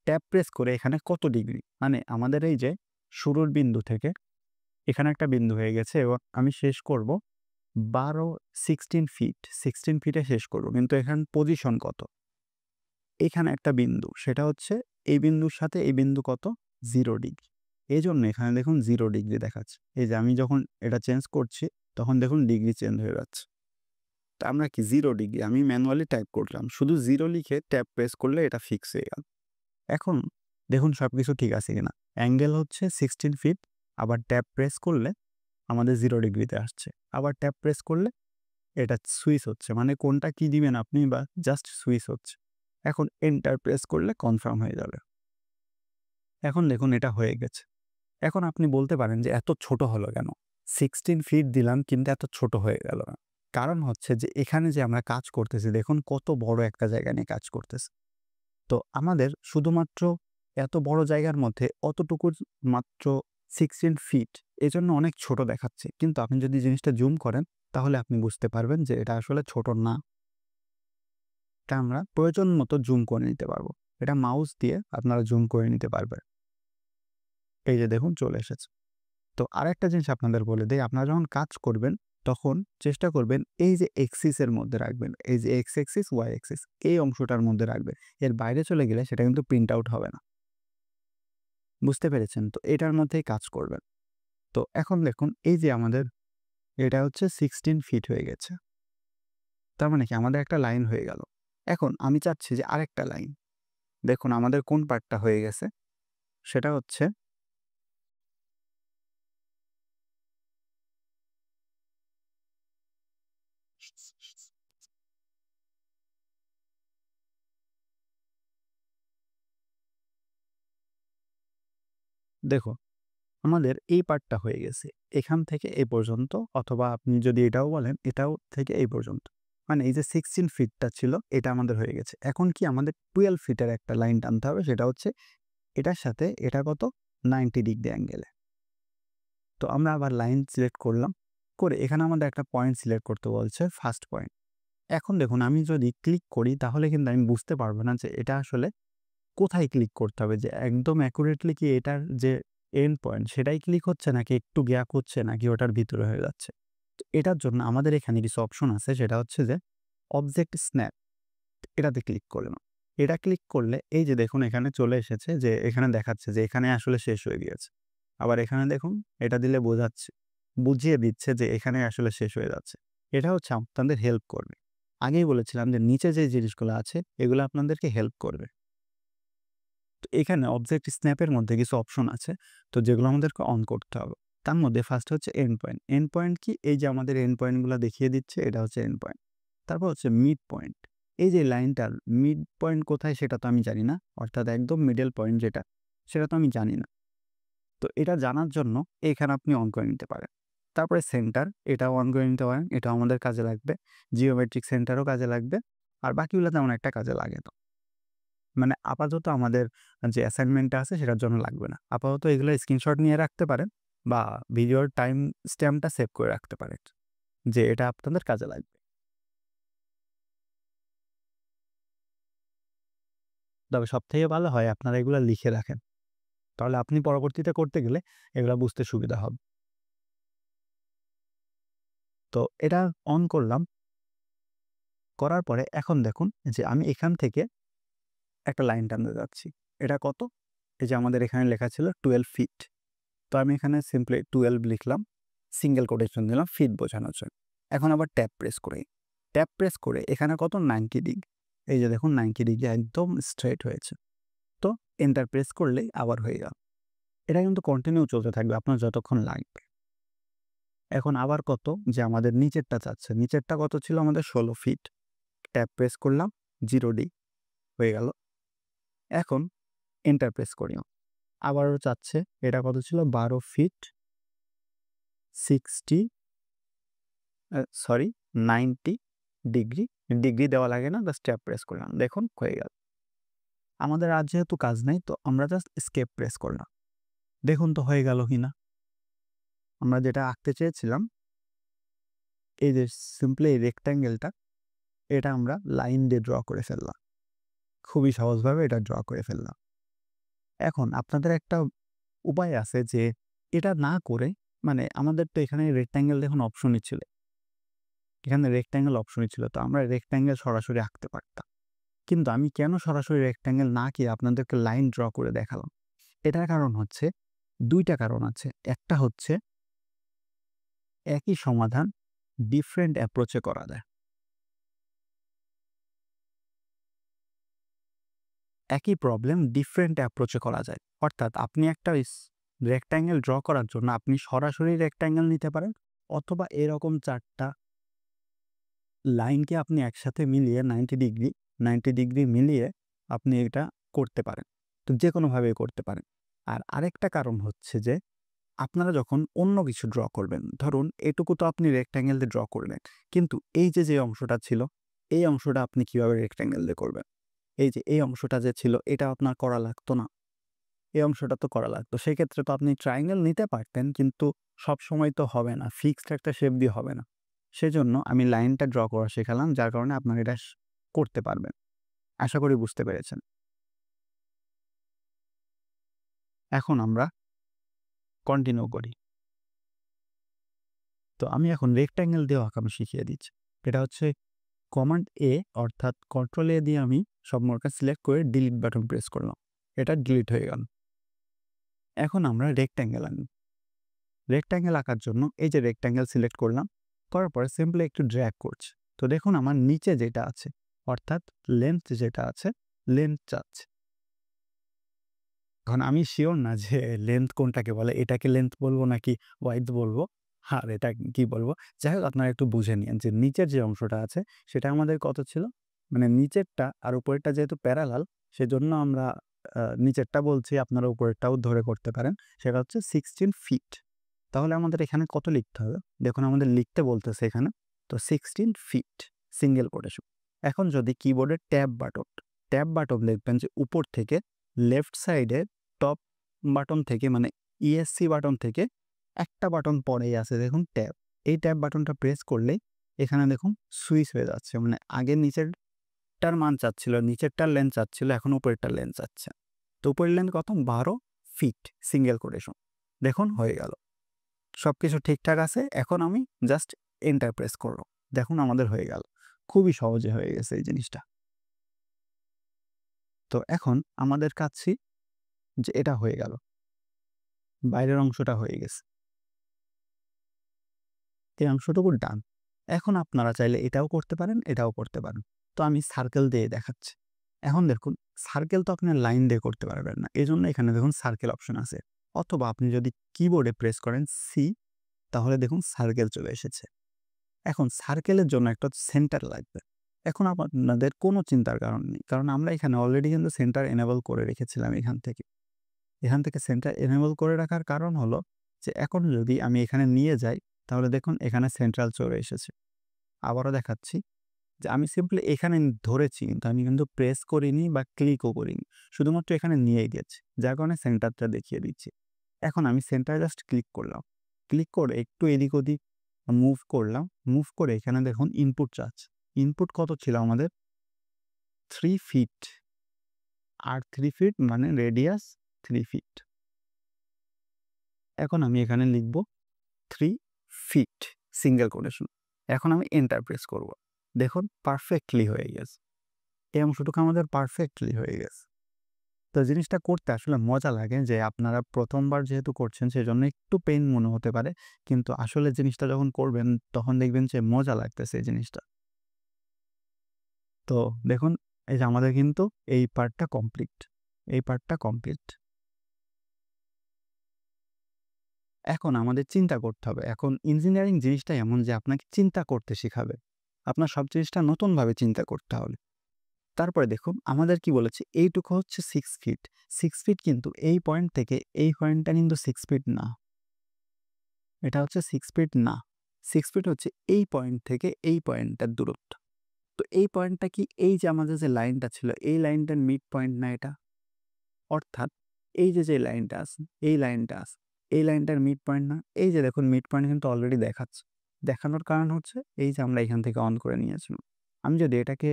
ট্যাব প্রেস করে এখানে কত ডিগ্রি, মানে আমাদের এই যে শুরুর বিন্দু থেকে এখানে একটা বিন্দু হয়ে গেছে এবং আমি শেষ করব 16 ফিট। 16 ফিটে শেষ করব, কিন্তু এখানে পজিশন কত? এখানে একটা বিন্দু, সেটা হচ্ছে এই বিন্দুর সাথে এই বিন্দু কত? 0 ডিগ্রি। এই জন্য এখানে দেখুন 0 ডিগ্রি দেখাচ্ছে। এই যে আমি যখন এটা চেঞ্জ করছি তখন দেখুন ডিগ্রি চেঞ্জ হয়ে যাচ্ছে। তা আমরা কি 0 ডিগ্রি, আমি ম্যানুয়ালি টাইপ করলাম, শুধু 0 লিখে ট্যাব প্রেস করলে এটা ফিক্স হয়ে গেল। এখন দেখুন সব কিছু ঠিক আছে কিনা। অ্যাঙ্গেল হচ্ছে 16 ফিট, আবার ট্যাব প্রেস করলে আমাদের 0 ডিগ্রিতে আসছে, আবার ট্যাব প্রেস করলে এটা সুইচ হচ্ছে, মানে কোনটা কি দিবেন আপনি, বা জাস্ট সুইচ হচ্ছে। এখন এন্টার প্রেস করলে কনফার্ম হয়ে যাবে। এখন দেখুন এটা হয়ে গেছে। এখন আপনি বলতে পারেন যে এত ছোট হলো কেন? 16 ফিট দিলাম কিন্তু এত ছোট হয়ে গেল না। কারণ হচ্ছে যে এখানে যে আমরা কাজ করতেছি, দেখুন কত বড় একটা জায়গা নিয়ে কাজ করতেছি। তো আমাদের শুধুমাত্র এত বড় জায়গার মধ্যে অতটুকু মাত্র 16 ফিট, এজন্য অনেক ছোট দেখাচ্ছে। কিন্তু আপনি যদি জিনিসটা জুম করেন তাহলে আপনি বুঝতে পারবেন যে এটা আসলে ছোট না। এটা আমরা প্রয়োজন মতো জুম করে নিতে পারবো। এটা মাউস দিয়ে আপনারা জুম করে নিতে পারবেন। এই যে দেখুন চলে এসেছে। তো আরেকটা জিনিস আপনাদের বলে দেই, আপনারা যখন কাজ করবেন তখন চেষ্টা করবেন এই যে এক্সিসের মধ্যে রাখবেন। এই যে এক্স এক্সিস, ওয়াই এক্সিস, এই অংশটার মধ্যে রাখবেন। এর বাইরে চলে গেলে সেটা কিন্তু প্রিন্ট আউট হবে না। বুঝতে পেরেছেন? তো এটার মধ্যেই কাজ করবেন। তো এখন দেখুন এই যে আমাদের এটা হচ্ছে 16 ফিট হয়ে গেছে। তার মানে কি আমাদের একটা লাইন হয়ে গেল। এখন আমি চাচ্ছি যে আরেকটা লাইন। দেখুন আমাদের কোন পার্টটা হয়ে গেছে? সেটা হচ্ছে দেখুন আমাদের এই পার্টটা হয়ে গেছে। এখান থেকে এই পর্যন্ত, অথবা আপনি যদি এটাও বলেন এটাও থেকে এই পর্যন্ত। মানে এই যে 16 ফিটটা ছিল এটা আমাদের হয়ে গেছে। এখন কি আমাদের 12 ফিটের একটা লাইন টানতে হবে, সেটা হচ্ছে এটার সাথে এটা কত? 90 ডিগ্রি অ্যাঙ্গেলে। তো আমরা আবার লাইন সিলেক্ট করলাম, করে এখানে আমাদের একটা পয়েন্ট সিলেক্ট করতে বলছে, ফার্স্ট পয়েন্ট। এখন দেখুন আমি যদি ক্লিক করি তাহলে কিন্তু আমি বুঝতে পারবো না যে এটা আসলে কোথায় ক্লিক করতে হবে, যে একদম অ্যাকুরেটলি কি এটার যে এন্ড পয়েন্ট সেটাই ক্লিক হচ্ছে, নাকি একটু গ্যাপ হচ্ছে, নাকি ওটার ভিতরে হয়ে যাচ্ছে। তো এটার জন্য আমাদের এখানে কিছু অপশন আছে, সেটা হচ্ছে যে অবজেক্ট স্ন্যাপ, এটাতে ক্লিক করলাম। এটা ক্লিক করলে এই যে দেখুন এখানে চলে এসেছে, যে এখানে দেখাচ্ছে যে এখানে আসলে শেষ হয়ে গিয়েছে। আবার এখানে দেখুন এটা দিলে বুঝিয়ে দিচ্ছে যে এখানে আসলে শেষ হয়ে যাচ্ছে। এটা হচ্ছে আপনাদের হেল্প করবে। আগেই বলেছিলাম যে নিচে যে জিনিসগুলো আছে এগুলো আপনাদেরকে হেল্প করবে। তো এখানে অবজেক্ট স্ন্যাপের মধ্যে কিছু অপশন আছে, তো যেগুলো আমাদেরকে অন করতে হবে। তার মধ্যে ফার্স্ট হচ্ছে এন্ড পয়েন্ট। এন্ড পয়েন্ট কি? এই যে আমাদের এন্ড পয়েন্টগুলো দেখিয়ে দিচ্ছে, এটা হচ্ছে এন্ড পয়েন্ট। তারপর হচ্ছে মিড পয়েন্ট। এই যে লাইনটার মিড পয়েন্ট কোথায় সেটা তো আমি জানি না, অর্থাৎ একদম মিডল পয়েন্ট যেটা, সেটা তো আমি জানি না। তো এটা জানার জন্য এখানে আপনি অন করে নিতে পারেন। তারপরে সেন্টার, এটাও অন করে নিতে পারেন, এটাও আমাদের কাজে লাগবে। জিওমেট্রিক সেন্টারও কাজে লাগবে। আর বাকিগুলো তেমন একটা কাজে লাগে না। মানে আপাতত আমাদের যে অ্যাসাইনমেন্টটা আছে সেটার জন্য লাগবে না। আপাতত এগুলো স্ক্রিনশট নিয়ে রাখতে পারেন বা ভিডিওর টাইম স্ট্যাম্পটা সেভ করে রাখতে পারেন, যে এটা আপনাদের কাজে লাগবে। তবে সবথেকে ভালো হয় আপনারা এগুলা লিখে রাখেন। তাহলে আপনি পরবর্তীতে করতে গেলে এগুলা বুঝতে সুবিধা হবে। তো এটা অন করলাম। করার পরে এখন দেখুন যে আমি এখান থেকে একটা লাইন টানতে যাচ্ছি। এটা কত? এই যে আমাদের এখানে লেখা ছিল 12 ফিট। তো আমি এখানে সিম্পলি 12 লিখলাম, সিঙ্গেল কোটেশন দিলাম ফিট বোঝানোর জন্য। এখন আবার ট্যাব প্রেস করি। ট্যাব প্রেস করে এখানে কত? 90 ডিগ্রি। এই যে দেখুন 90 ডিগ্রি একদম স্ট্রেট হয়েছে। তো এন্টার প্রেস করলেই আবার হয়ে গেল। এটা কিন্তু কন্টিনিউ চলতে থাকবে আপনার যতক্ষণ লাগবে। এখন আবার কত? যে আমাদের নিচেরটা চাচ্ছে। নিচেরটা কত ছিল আমাদের? 16 ফিট। ট্যাব প্রেস করলাম, 0 ডি হয়ে গেল। এখন এন্টার প্রেস করি। আবারও চাচ্ছে, এটা কত ছিল? 12 ফিট 60 90 ডিগ্রি। ডিগ্রি দেওয়া লাগে না, জাস্ট ট্যাব প্রেস করলাম। দেখুন হয়ে গেল। আমাদের আর যেহেতু কাজ নাই, তো আমরা জাস্ট এস্কেপ প্রেস করলাম। দেখুন তো হয়ে গেল কিনা। আমরা যেটা আঁকতে চেয়েছিলাম, এই যে সিম্পলি এই রেক্ট্যাঙ্গেলটা, এটা আমরা লাইন দিয়ে ড্র করে ফেললাম। খুবই সহজভাবে এটা ড্র করে ফেললাম। এখন আপনাদের একটা উপায় আছে যে এটা না করে, মানে আমাদের তো এখানে রেক্ট্যাঙ্গেল দেখুন অপশনই ছিল। এখানে রেক্ট্যাঙ্গেল অপশনই ছিল, তো আমরা রেক্ট্যাঙ্গেল সরাসরি আঁকতে পারতাম। কিন্তু আমি কেন সরাসরি রেক্ট্যাঙ্গেল না আঁকিয়ে আপনাদেরকে লাইন ড্র করে দেখালাম? এটার কারণ হচ্ছে, 2টা কারণ আছে। একটা হচ্ছে একই সমাধান ডিফারেন্ট অ্যাপ্রোচে করা যায়। একই প্রবলেম ডিফারেন্ট অ্যাপ্রোচে করা যায়। অর্থাৎ আপনি একটা রেক্ট্যাঙ্গেল ড্র করার জন্য আপনি সরাসরি রেক্ট্যাঙ্গেল নিতে পারেন, অথবা এরকম 4টা লাইনকে আপনি একসাথে মিলিয়ে 90 ডিগ্রি মিলিয়ে আপনি এটা করতে পারেন। তো যে কোনোভাবেই করতে পারেন। আর আরেকটা কারণ হচ্ছে যে আপনারা যখন অন্য কিছু ড্র করবেন, ধরুন এটুকু তো আপনি রেক্ট্যাঙ্গেল দিয়ে ড্র করলেন, কিন্তু এই যে অংশটা ছিল, এই অংশটা আপনি কিভাবে রেক্ট্যাঙ্গেল দিয়ে করবেন? এই যে এই অংশটা যে ছিল, এটা আপনার করা লাগতো না? এই অংশটা তো করা লাগতো। সেক্ষেত্রে তো আপনি ট্রায়াঙ্গেল নিতে পারতেন, কিন্তু সবসময় তো হবে না, ফিক্সড একটা শেপ দিয়ে হবে না। সেজন্য আমি লাইনটা ড্র করা শেখালাম, যার কারণে আপনারা এটা করতে পারবেন। আশা করি বুঝতে পেরেছেন। এখন আমরা কন্টিনিউ করি। তো আমি এখন রেক্ট্যাঙ্গেল দিয়েও আঁকানো শিখিয়ে দিচ্ছি। এটা হচ্ছে কমান্ড এ, অর্থাৎ কন্ট্রোল এ দিয়ে আমি সব মার্কার সিলেক্ট করে ডিলিট বাটন প্রেস করলাম। এটা ডিলিট হয়ে গেল। এখন আমরা রেক্ট্যাঙ্গেল আনি। রেক্ট্যাঙ্গেল আঁকার জন্য এই যে রেক্ট্যাঙ্গেল সিলেক্ট করলাম, করার পরে সিম্পলি একটু ড্র্যাগ করছি। তো দেখুন আমার নিচে যেটা আছে, অর্থাৎ লেন্থ যেটা আছে, লেন্থ চাচ্ছে। এখন আমি শিওর না যে লেন্থ কোনটাকে বলে, এটাকে লেন্থ বলবো নাকি ওয়াইড বলবো, আর এটা কি বলবো। যাই হোক, আপনারা একটু বুঝে নিন যে নিচের যে অংশটা আছে সেটা আমাদের কত ছিল, মানে নিচেরটা আর উপরেরটা যেহেতু প্যারালাল, সেজন্য আমরা নিচেরটা বলছি, আপনারা উপরেরটাও ধরে করতে পারেন। সেটা হচ্ছে 16 ফিট। তাহলে আমাদের এখানে কত লিখতে হবে? দেখুন আমাদের লিখতে বলতেছে এখানে, তো 16 ফিট সিঙ্গেল কোটেশন। এখন যদি কিবোর্ডের ট্যাব বাটন দেখবেন যে উপর থেকে লেফট সাইডে টপ বাটন থেকে, মানে ইএসসি বাটন থেকে একটা বাটন পরেই আছে দেখুন ট্যাব। এই ট্যাব বাটনটা প্রেস করলেই এখানে দেখুন সুইচ হয়ে যাচ্ছে, মানে আগে নিচেরটার মান চাচ্ছিল, নিচেরটার লেন্থ চাচ্ছিল, এখন উপরেরটার লেন্থ চাচ্ছে। তো উপরের লেন্থ কত? 12 ফিট সিঙ্গেল কোটেশন। দেখুন হয়ে গেল, সবকিছু ঠিকঠাক আছে। এখন আমি জাস্ট এন্টার প্রেস করব, দেখুন আমাদের হয়ে গেল। খুবই সহজে হয়ে গেছে এই জিনিসটা। তো এখন আমাদের কাছে যে এটা হয়ে গেল, বাইরের অংশটা হয়ে গেছে, এই অংশটুকু ডান। এখন আপনারা চাইলে এটাও করতে পারেন, এটাও করতে পারেন। তো আমি সার্কেল দিয়ে দেখাচ্ছি। এখন দেখুন, সার্কেল তো আপনি লাইন দিয়ে করতে পারবেন না, এই জন্য এখানে দেখুন সার্কেল অপশন আছে। অথবা আপনি যদি কিবোর্ডে প্রেস করেন সি, তাহলে দেখুন সার্কেল চলে এসেছে। এখন সার্কেলের জন্য একটা সেন্টার লাগবে। এখন আপনাদের কোনো চিন্তার কারণ নেই, কারণ আমরা এখানে অলরেডি কিন্তু সেন্টার এনেবল করে রেখেছিলাম। এখান থেকে সেন্টার এনেবল করে রাখার কারণ হলো যে এখন যদি আমি এখানে নিয়ে যাই, তাহলে দেখুন এখানে সেন্ট্রাল চলে এসেছে। আবারও দেখাচ্ছি যে আমি সিম্পলি এখানে ধরেছি, কিন্তু আমি কিন্তু প্রেস করিনি বা ক্লিকও করিনি, শুধুমাত্র এখানে নিয়েই গেছি, যার কারণে সেন্টারটা দেখিয়ে দিচ্ছি। এখন আমি সেন্টারে জাস্ট ক্লিক করলাম, ক্লিক করে একটু এদিক ওদিক মুভ করলাম, মুভ করে এখানে দেখুন ইনপুট চার্জ। ইনপুট কত ছিল আমাদের? 3 ফিট। আর 3 ফিট মানে রেডিয়াস 3 ফিট। এখন আমি এখানে লিখব 3 ফিট সিঙ্গেল কোটেশন। এখন আমি এন্টার প্রেস করব। দেখুন পারফেক্টলি হয়ে গেছে। এই অংশটুকু আমাদের পারফেক্টলি হয়ে গেছে। তো জিনিসটা করতে আসলে মজা লাগে যে আপনারা প্রথমবার যেহেতু করছেন সেজন্য একটু পেইন মনে হতে পারে, কিন্তু আসলে জিনিসটা যখন করবেন তখন দেখবেন যে মজা লাগতেছে এই জিনিসটা। তো দেখুন এই যে আমাদের কিন্তু এই পার্টটা কমপ্লিট, এই পার্টটা কমপ্লিট। এখন আমাদের চিন্তা করতে হবে। এখন ইঞ্জিনিয়ারিং জিনিসটা এমন যে আপনাকে চিন্তা করতে শিখাবে। আপনার সব জিনিসটা নতুনভাবে চিন্তা করতে হবে। তারপরে দেখুন আমাদের কি বলেছে, এইটুকু হচ্ছে 6 ফিট। 6 ফিট কিন্তু এই পয়েন্ট থেকে এই পয়েন্টটা কিন্তু 6 ফিট না। এটা হচ্ছে 6 ফিট না। 6 ফিট হচ্ছে এই পয়েন্ট থেকে এই পয়েন্টটার দূরত্ব। তো এই পয়েন্টটা কি, এই যে আমাদের যে লাইনটা ছিল এই লাইনটার মিড পয়েন্ট না এটা? অর্থাৎ এই যে লাইনটা আছে, এই লাইনটা আছে, এই লাইনটার মিড পয়েন্ট না? এই যে দেখুন মিড পয়েন্ট কিন্তু অলরেডি দেখাচ্ছে। দেখানোর কারণ হচ্ছে এই যে আমরা এখান থেকে অন করে নিয়েছিলাম। আমি যদি এটাকে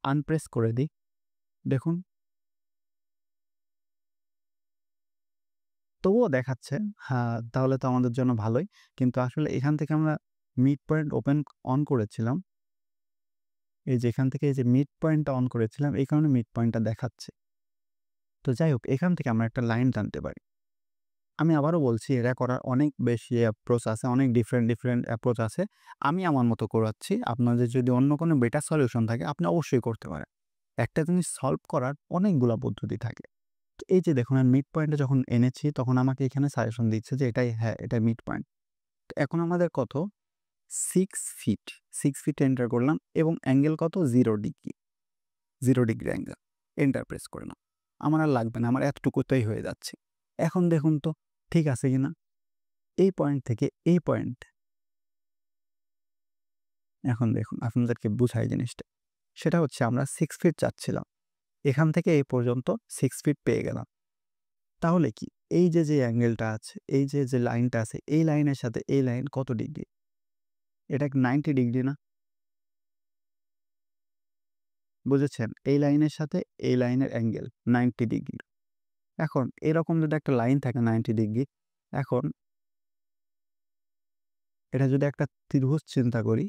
আনপ্রেস করে দিই, দেখুন তবুও দেখাচ্ছে। হ্যাঁ, তাহলে তো আমাদের জন্য ভালোই। কিন্তু আসলে এখান থেকে আমরা মিড পয়েন্ট ওপেন অন করেছিলাম। এই যে এখান থেকে এই যে মিড পয়েন্টটা অন করেছিলাম, এই কারণে মিড পয়েন্টটা দেখাচ্ছে। তো যাই হোক, এখান থেকে আমরা একটা লাইন টানতে পারি। আমি আবারও বলছি, এটা করার অনেক বেশি অ্যাপ্রোচ আছে, অনেক ডিফারেন্ট অ্যাপ্রোচ আছে। আমি আমার মতো করাচ্ছি। আপনাদের যদি অন্য কোনো বেটার সলিউশন থাকে আপনি অবশ্যই করতে পারেন। একটা জিনিস সলভ করার অনেকগুলা পদ্ধতি থাকে। তো এই যে দেখুন আমি মিড পয়েন্টে যখন এনেছি তখন আমাকে এখানে সাজেশন দিচ্ছে যে এটাই, হ্যাঁ, এটা মিড পয়েন্ট। তো এখন আমাদের কত? 6 ফিট। 6 ফিট এন্টার করলাম এবং অ্যাঙ্গেল কত? 0 degree. 0 degree angle. Enter press করলাম। আমার আর লাগবে না, আমার এতটুকুতেই হয়ে যাচ্ছে। এখন দেখুন তো ঠিক আছে কিনা? এই পয়েন্ট থেকে এই পয়েন্ট, এখন দেখুন আপনাদেরকে বুঝাই জিনিসটা। সেটা হচ্ছে আমরা 6 ফিট চাচ্ছিলাম। এখান থেকে এই পর্যন্ত 6 ফিট পেয়ে গেলাম। তাহলে কি এই যে অ্যাঙ্গেলটা আছে, এই যে লাইনটা আছে, এই লাইনের সাথে এই লাইন কত ডিগ্রি? এটা 90 ডিগ্রি না? বুঝেছেন? এই লাইনের সাথে এই লাইনের অ্যাঙ্গেল 90 ডিগ্রি। এখন এরকম যদি একটা লাইন থাকে 90 ডিগ্রি, এখন এটা যদি একটা ত্রিভুজ চিন্তা করি,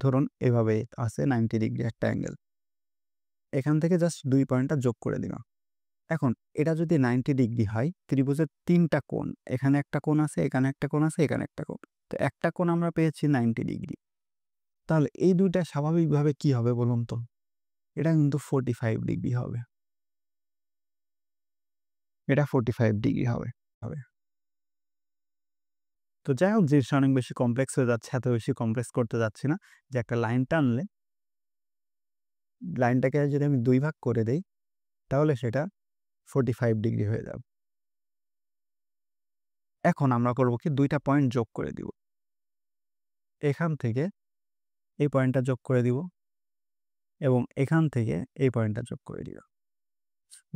ধরুন এভাবে আছে 90 ডিগ্রি একটা অ্যাঙ্গেল। এখান থেকে জাস্ট 2 পয়েন্টটা যোগ করে দিলাম। এখন এটা যদি 90 ডিগ্রি হয়, ত্রিভুজের 3টা কোণ, এখানে একটা কোণ আছে, এখানে একটা কোণ আছে, এখানে একটা কোণ। তো একটা কোণ আমরা পেয়েছি 90 ডিগ্রি। তাহলে এই 2টা স্বাভাবিকভাবে কি হবে বলুন তো? এটা কিন্তু 45 ডিগ্রি হবে। এটা 45 ডিগ্রি হবে। তো যাই হোক, জিনিসটা অনেক বেশি কমপ্লেক্স হয়ে যাচ্ছে। এত বেশি কমপ্লেক্স করতে যাচ্ছি না। যে একটা লাইন টানলে লাইনটাকে যদি আমি 2 ভাগ করে দেই তাহলে সেটা 45 ডিগ্রি হয়ে যাবে। এখন আমরা করব কি, 2টা পয়েন্ট যোগ করে দিব। এখান থেকে এই পয়েন্টটা যোগ করে দিব এবং এখান থেকে এই পয়েন্টটা যোগ করে দিব।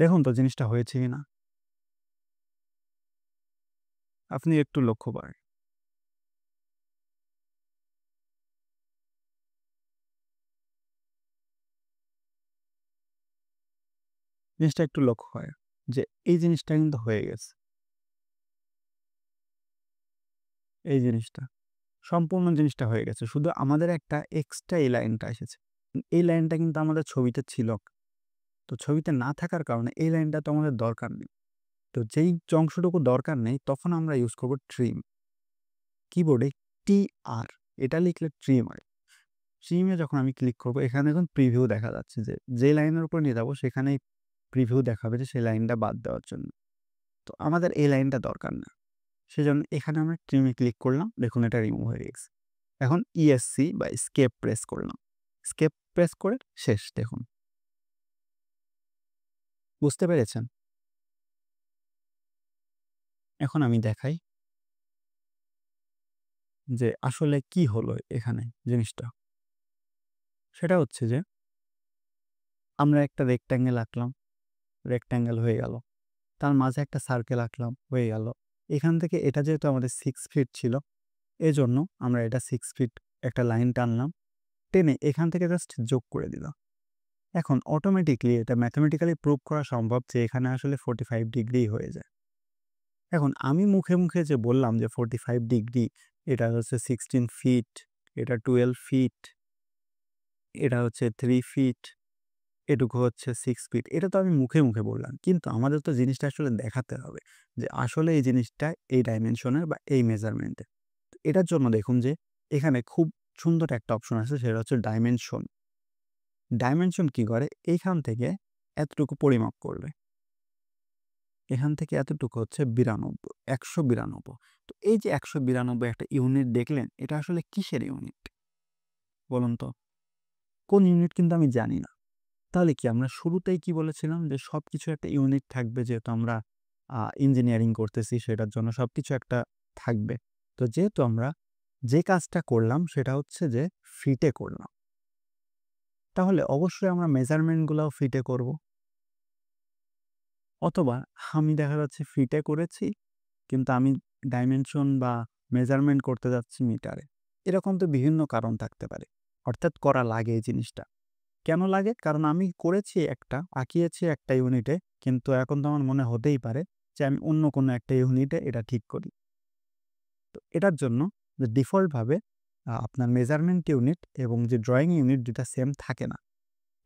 দেখুন তো জিনিসটা হয়েছে কিনা? আপনি একটু লক্ষ্য করেন। জিনিসটা একটু লক্ষ্য করেন যে এই জিনিসটা কিন্তু হয়ে গেছে। এই জিনিসটা সম্পূর্ণ জিনিসটা হয়ে গেছে। শুধু আমাদের একটা এক্সট্রা এই লাইনটা এসেছে। এই লাইনটা কিন্তু আমাদের ছবিতে ছিল। তো ছবিতে না থাকার কারণে এই লাইনটা তো আমাদের দরকার নেই। তো যেই অংশটুকু দরকার নেই তখন আমরা ইউজ করব ট্রিম। কিবোর্ডে TR এটা লিখলে ট্রিম হয়। ট্রিমে যখন আমি ক্লিক করব এখানে দেখুন প্রিভিউ দেখা যাচ্ছে, যে লাইনের উপর নিয়ে যাবো সেখানেই প্রিভিউ দেখাবে যে সেই লাইনটা বাদ দেওয়ার জন্য। তো আমাদের এই লাইনটা দরকার না। সেজন্য এখানে আমরা ট্রিমে ক্লিক করলাম, দেখুন এটা রিমুভ হয়ে গেছে। এখন ESC বা এস্কেপ প্রেস করলাম। এস্কেপ প্রেস করে শেষ। দেখুন, বুঝতে পেরেছেন? এখন আমি দেখাই যে আসলে কি হলো এখানে জিনিসটা। সেটা হচ্ছে যে আমরা একটা রেক্ট্যাঙ্গেল আঁকলাম, রেক্ট্যাঙ্গেল হয়ে গেল। তার মাঝে একটা সার্কেল আঁকলাম, হয়ে গেল। এখান থেকে এটা যেহেতু আমাদের 6 ফিট ছিল, এজন্য আমরা এটা 6 ফিট একটা লাইন টানলাম। টেনে এখান থেকে জাস্ট যোগ করে দিলাম। এখন অটোমেটিক্যালি এটা ম্যাথমেটিক্যালি প্রুভ করা সম্ভব যে এখানে আসলে 45 ডিগ্রি হয়ে যায়। এখন আমি মুখে, মুখে যে বললাম যে 45 ডিগ্রি, এটা হচ্ছে 16 ফিট, এটা 12 ফিট, এটা হচ্ছে 3 ফিট, এটুকু হচ্ছে 6 ফিট। এটা তো আমি মুখে, মুখে বললাম। কিন্তু আমাদের তো জিনিসটা আসলে দেখাতে হবে যে আসলে এই জিনিসটা এই ডাইমেনশনের বা এই মেজারমেন্টের। এটার জন্য দেখুন যে এখানে খুব সুন্দর একটা অপশন আছে, সেটা হচ্ছে ডাইমেনশন। ডাইমেনশন কি করে? এইখান থেকে এতটুকু পরিমাপ করবে। এখান থেকে এতটুকু হচ্ছে 92, 192। তো এই যে 192 একটা ইউনিট দেখলেন, এটা আসলে কিসের ইউনিট? বলুন তো? কোন ইউনিট কিন্তু আমি জানি না। তাহলে কি আমরা শুরুতেই কি বলেছিলাম যে সবকিছু একটা ইউনিট থাকবে, যেহেতু আমরা ইঞ্জিনিয়ারিং করতেছি সেটার জন্য সবকিছু একটা থাকবে। তো যেহেতু আমরা যে কাজটা করলাম সেটা হচ্ছে যে ফিটে করলাম, তাহলে অবশ্যই আমরা মেজারমেন্টগুলাও ফিটে করব। অথবা আমি দেখা যাচ্ছে ফিটে করেছি, কিন্তু আমি ডাইমেনশন বা মেজারমেন্ট করতে যাচ্ছি মিটারে। এরকম তো বিভিন্ন কারণ থাকতে পারে। অর্থাৎ করা লাগে এই জিনিসটা। কেন লাগে? কারণ আমি করেছি একটা, আঁকিয়েছি একটা ইউনিটে, কিন্তু এখন তো আমার মনে হতেই পারে যে আমি অন্য কোনো একটা ইউনিটে এটা ঠিক করি। তো এটার জন্য যে ডিফল্টভাবে আপনার মেজারমেন্ট ইউনিট এবং যে ড্রয়িং ইউনিট ২ টা সেম থাকে না।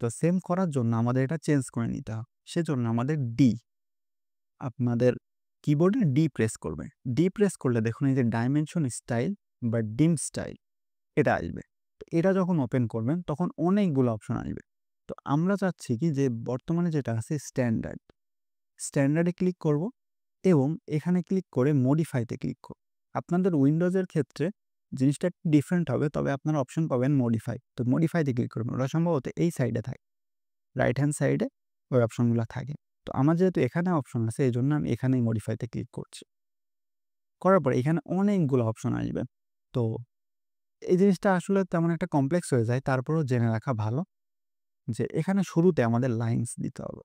তো সেম করার জন্য আমাদের এটা চেঞ্জ করে নিতে হবে। সেজন্য আমাদের আপনাদের কিবোর্ডে ডি প্রেস করবে। ডি প্রেস করলে দেখুন এই যে ডাইমেনশন স্টাইল বা ডিম স্টাইল, এটা আসবে। তো এটা যখন ওপেন করবেন তখন অনেকগুলো অপশন আসবে। তো আমরা চাচ্ছি কি যে বর্তমানে যেটা আছে স্ট্যান্ডার্ড, স্ট্যান্ডার্ডে ক্লিক করব এবং এখানে ক্লিক করে মডিফাইতে ক্লিক করব। আপনাদের উইন্ডোজের ক্ষেত্রে জিনিসটা একটু ডিফারেন্ট হবে, তবে আপনারা অপশন পাবেন মডিফাই। তো মডিফাইতে ক্লিক করবেন, ওটা সম্ভবত এই সাইডে থাকে, রাইট হ্যান্ড সাইডে ওই অপশনগুলো থাকে। তো আমার যেহেতু এখানে অপশন আছে এই জন্য আমি এখানেই মডিফাইতে ক্লিক করছি। করার পরে এখানে অনেকগুলো অপশন আসবে। তো এই জিনিসটা আসলে তেমন একটা কমপ্লেক্স হয়ে যায়, তারপরেও জেনে রাখা ভালো যে এখানে শুরুতে আমাদের লাইনস দিতে হবে।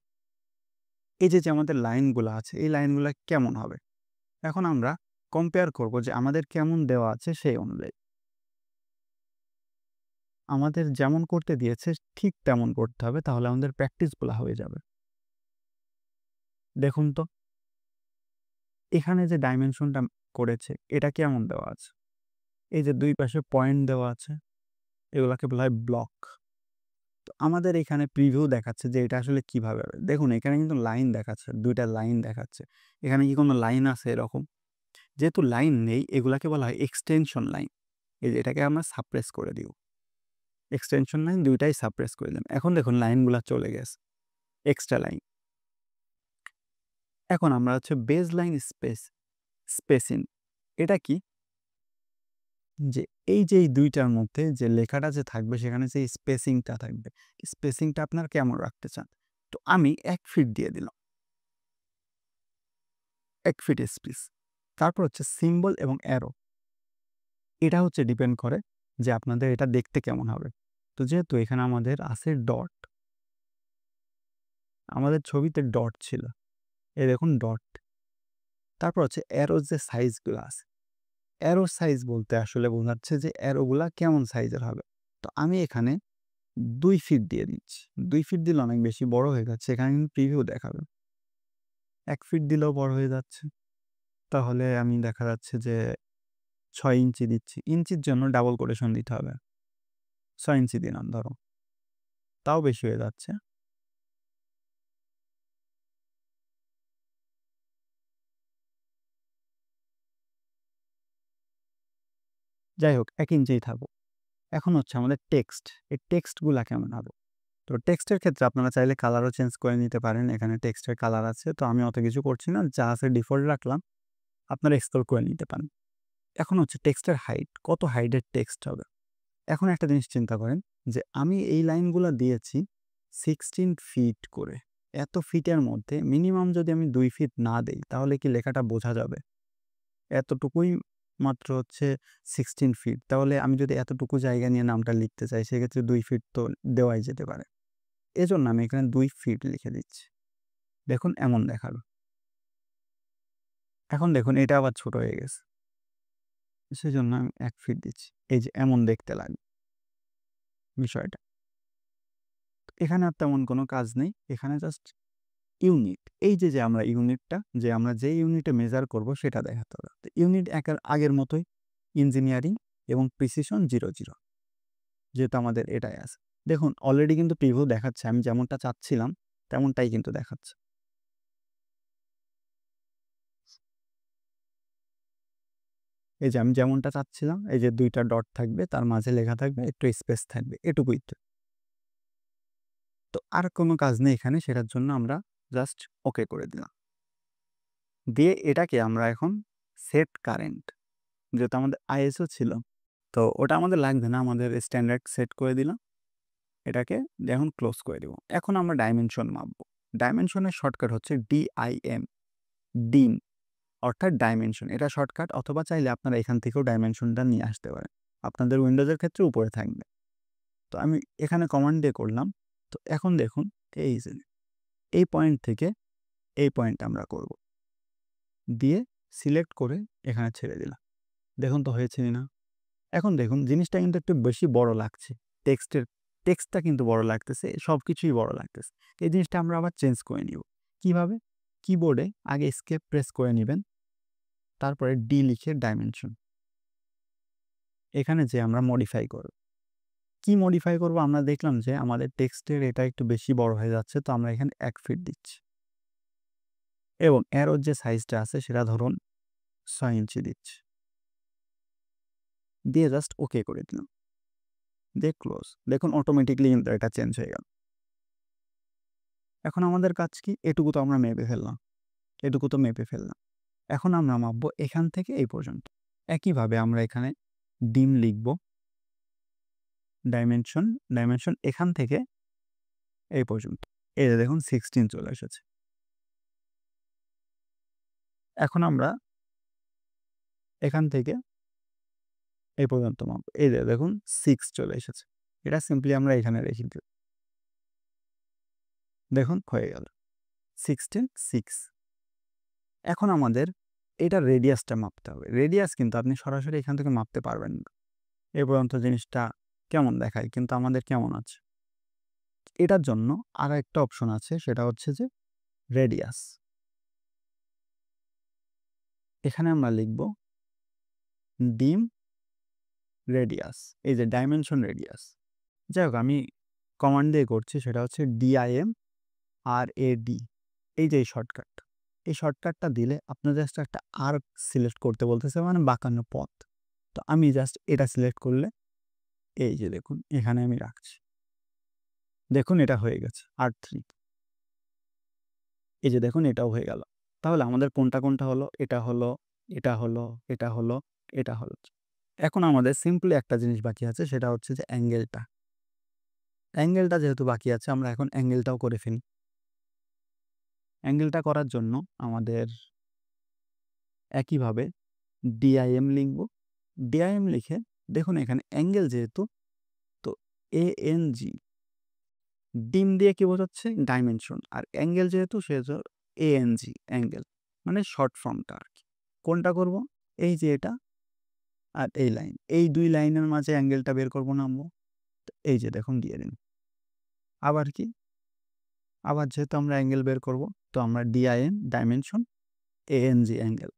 এই যে আমাদের লাইনগুলো আছে, এই লাইনগুলো কেমন হবে? এখন আমরা কম্পেয়ার করব যে আমাদের কেমন দেওয়া আছে সেই অনুযায়ী। আমাদের যেমন করতে দিয়েছে ঠিক তেমন করতে হবে, তাহলে আমাদের প্র্যাকটিসগুলো হয়ে যাবে। দেখুন তো, এখানে যে ডাইমেনশনটা করেছে এটা কেমন দেওয়া আছে? এই যে ২ পাশে পয়েন্ট দেওয়া আছে, এগুলাকে বলা হয় ব্লক। তো আমাদের এখানে প্রিভিউ দেখাচ্ছে যে এটা আসলে কিভাবে হবে। দেখুন এখানে কিন্তু লাইন দেখাচ্ছে, ২ টা লাইন দেখাচ্ছে। এখানে কি কোনো লাইন আছে এরকম? যেহেতু লাইন নেই, এগুলাকে বলা হয় এক্সটেনশন লাইন। এই যে এটাকে আমরা সাপ্রেস করে দিব। এক্সটেনশন লাইন ২ টাই সাপ্রেস করে দিলাম। এখন দেখুন লাইনগুলা চলে গেছে। Extra line. এখন আমরা হচ্ছে বেজ লাইন স্পেসিং। এটা কি? যে এই যে এই ২ টার মধ্যে যে লেখাটা যে থাকবে সেখানে যে স্পেসিংটা থাকবে, স্পেসিংটা আপনার কেমন রাখতে চান? তো আমি ১ ফিট দিয়ে দিলাম। ১ ফিট স্পেস। তারপর হচ্ছে সিম্বল এবং অ্যারো। এটা হচ্ছে ডিপেন্ড করে যে আপনাদের এটা দেখতে কেমন হবে। তো যেহেতু এখানে আমাদের আছে ডট, আমাদের ছবিতে ডট ছিল। এই দেখুন ডট। তারপর হচ্ছে অ্যারোর যে সাইজগুলো আছে। অ্যারো সাইজ বলতে আসলে বোঝাচ্ছে যে অ্যারোগুলা কেমন সাইজের হবে। তো আমি এখানে ২ ফিট দিয়ে দিচ্ছি। ২ ফিট দিলে অনেক বেশি বড় হয়ে যাচ্ছে। এখানে কিন্তু প্রিভিউ দেখাবে। ১ ফিট দিলেও বড় হয়ে যাচ্ছে। তাহলে আমি দেখা যাচ্ছে যে ৬ ইঞ্চি দিচ্ছি। ইঞ্চির জন্য ডাবল কোটেশন দিতে হবে। ৬ ইঞ্চি দিলাম ধরো। তাও বেশি হয়ে যাচ্ছে। যাই হোক ১ ইঞ্চিই থাকুক। এখন হচ্ছে আমাদের টেক্সট। এই টেক্সটগুলা কেমন হবে? তো টেক্সটের ক্ষেত্রে আপনারা চাইলে কালারও চেঞ্জ করে নিতে পারেন। এখানে টেক্সটের কালার আছে। তো আমি অত কিছু করছি না। যা আছে ডিফল্ট রাখলাম। আপনারা এক্সপ্লোর করে নিতে পারেন। এখন হচ্ছে টেক্সটের হাইট। কত হাইটের টেক্সট হবে? এখন একটা জিনিস চিন্তা করেন যে আমি এই লাইনগুলা দিয়েছি 16 ফিট করে। এত ফিটের মধ্যে মিনিমাম যদি আমি ২ ফিট না দেই তাহলে কি লেখাটা বোঝা যাবে? এতটুকুই মাত্র হচ্ছে 16 ফিট। তাহলে আমি যদি এতটুকু জায়গা নিয়ে নামটা লিখতে চাই সেক্ষেত্রে ২ ফিট তো দেওয়াই যেতে পারে। এজন্য আমি এখানে ২ ফিট লিখে দিচ্ছি। দেখুন এমন দেখালো। এখন দেখুন এটা আবার ছোট হয়ে গেছে। সেজন্য আমি ১ ফিট দিচ্ছি। এই যে এমন দেখতে লাগবে বিষয়টা। এখানে আর তেমন কোনো কাজ নেই, এখানে জাস্ট ইউনিট, এই যে আমরা ইউনিটটা, যে আমরা যে ইউনিটে মেজার করব সেটা দেখাতে হবে। তো ইউনিট আগের মতোই ইঞ্জিনিয়ারিং এবং প্রিসিশন 00, যেহেতু আমাদের এটাই আছে। দেখুন অলরেডি কিন্তু প্রিভিউ দেখাচ্ছে, আমি যেমনটা চাচ্ছিলাম তেমনটাই কিন্তু দেখাচ্ছে। এই যে আমি যেমনটা চাচ্ছিলাম, এই যে 2টা ডট থাকবে, তার মাঝে লেখা থাকবে, একটু স্পেস থাকবে, এটুকুই তো। তো আর কোনো কাজ নেই এখানে, সেটার জন্য আমরা জাস্ট ওকে করে দিলাম। দিয়ে এটাকে আমরা এখন সেট কারেন্ট, যেহেতু আমাদের আইএসও ছিল, তো ওটা আমাদের লাগবে না, আমাদের স্ট্যান্ডার্ড সেট করে দিলাম। এটাকে এখন ক্লোজ করে দিব। এখন আমরা ডাইমেনশন মাপবো। ডাইমেনশনের শর্টকাট হচ্ছে DIM, ডিম, অর্থাৎ ডাইমেনশন, এটা শর্টকাট। অথবা চাইলে আপনারা এখান থেকেও ডাইমেনশনটা নিয়ে আসতে পারেন, আপনাদের উইন্ডোজের ক্ষেত্রে উপরে থাকবে। তো আমি এখানে কমান্ড দিয়ে করলাম। তো এখন দেখুন এই পয়েন্ট থেকে এই পয়েন্ট আমরা করব, দিয়ে সিলেক্ট করে এখানে ছেড়ে দিলাম। দেখুন তো হয়েছে না? এখন দেখুন জিনিসটা কিন্তু একটু বেশি বড় লাগছে, টেক্সটটা কিন্তু বড় লাগতেছে, সব কিছুই বড় লাগতেছে। এই জিনিসটা আমরা আবার চেঞ্জ করে নিব। কিভাবে? কিবোর্ডে আগে এস্কেপ প্রেস করে নেবেন, তারপরে ডি লিখে ডাইমেনশন, এখানে যে আমরা মডিফাই করব। কি মডিফাই করব? আমরা দেখলাম যে আমাদের টেক্সটের এটা একটু বেশি বড় হয়ে যাচ্ছে, তো আমরা এখানে 1 ফিট দিচ্ছি, এবং অ্যারোর যে সাইজটা আছে সেটা ধরুন 6 ইঞ্চি দিচ্ছি, দিয়ে জাস্ট ওকে করে দিলাম, দিয়ে ক্লোজ। দেখুন অটোমেটিকলি কিন্তু এটা চেঞ্জ হয়ে গেল। এখন আমাদের কাজ কি? এটুকু তো আমরা মেপে ফেললাম, এটুকু তো মেপে ফেললাম। এখন আমরা মাপবো এখান থেকে এই পর্যন্ত। একইভাবে আমরা এখানে ডিম লিখব, ডাইমেনশন এখান থেকে এই পর্যন্ত। এই যে দেখুন 16 চলে এসেছে। এখন আমরা এখান থেকে এই পর্যন্ত মাপবো, এই যে দেখুন 6 চলে এসেছে। এটা সিম্পলি আমরা এখানে রেখে দিই, দেখুন হয়ে গেল 16, 6। এখন আমাদের এটা রেডিয়াসটা মাপতে হবে। রেডিয়াস কিন্তু আপনি সরাসরি এখান থেকে মাপতে পারবেন না। এই পর্যন্ত জিনিসটা কেমন দেখায়, কিন্তু আমাদের কেমন আছে। এটার জন্য আরো একটা অপশন আছে, সেটা হচ্ছে যে রেডিয়াস। এখানে আমরা লিখব ডিম রেডিয়াস, এই যে ডাইমেনশন রেডিয়াস। যাই হোক আমি কমান্ড দিয়ে করছি, সেটা হচ্ছে DIMRAD, এই যে এই শর্টকাটটা দিলে আপনার জাস্ট একটা আর্ক সিলেক্ট করতে বলতেছে, মানে বাঁকানো পথ। তো আমি জাস্ট এটা সিলেক্ট করলে এই যে দেখুন এখানে আমি রাখছি, দেখুন এটা হয়ে গেছে R3। এই যে দেখুন এটাও হয়ে গেল। তাহলে আমাদের কোনটা কোনটা হলো? এটা হলো, এটা হলো, এটা হলো, এটা হলো। এখন আমাদের সিম্পলি একটা জিনিস বাকি আছে, সেটা হচ্ছে যে অ্যাঙ্গেলটা যেহেতু বাকি আছে, আমরা এখন অ্যাঙ্গেলটাও করে ফেলি। অ্যাঙ্গেলটা করার জন্য আমাদের একইভাবে DIM লিখব। DIM লিখে দেখুন এখানে অ্যাঙ্গেল যেহেতু, তো ANG, ডিম দিয়ে কি বোঝাচ্ছে? ডাইমেনশন। আর অ্যাঙ্গেল যেহেতু সেহেতু ANG, অ্যাঙ্গেল, মানে শর্ট ফর্মটা আর কি। কোনটা করব? এই যে এটা আর এই লাইন, এই 2 লাইনের মাঝে অ্যাঙ্গেলটা বের করব না আমরা। এই যে দেখুন দিয়ে দিন। আবার কি? আবার যেহেতু আমরা অ্যাঙ্গেল বের করব, তো আমরা DIM, ডাইমেনশন, ANG, অ্যাঙ্গেল,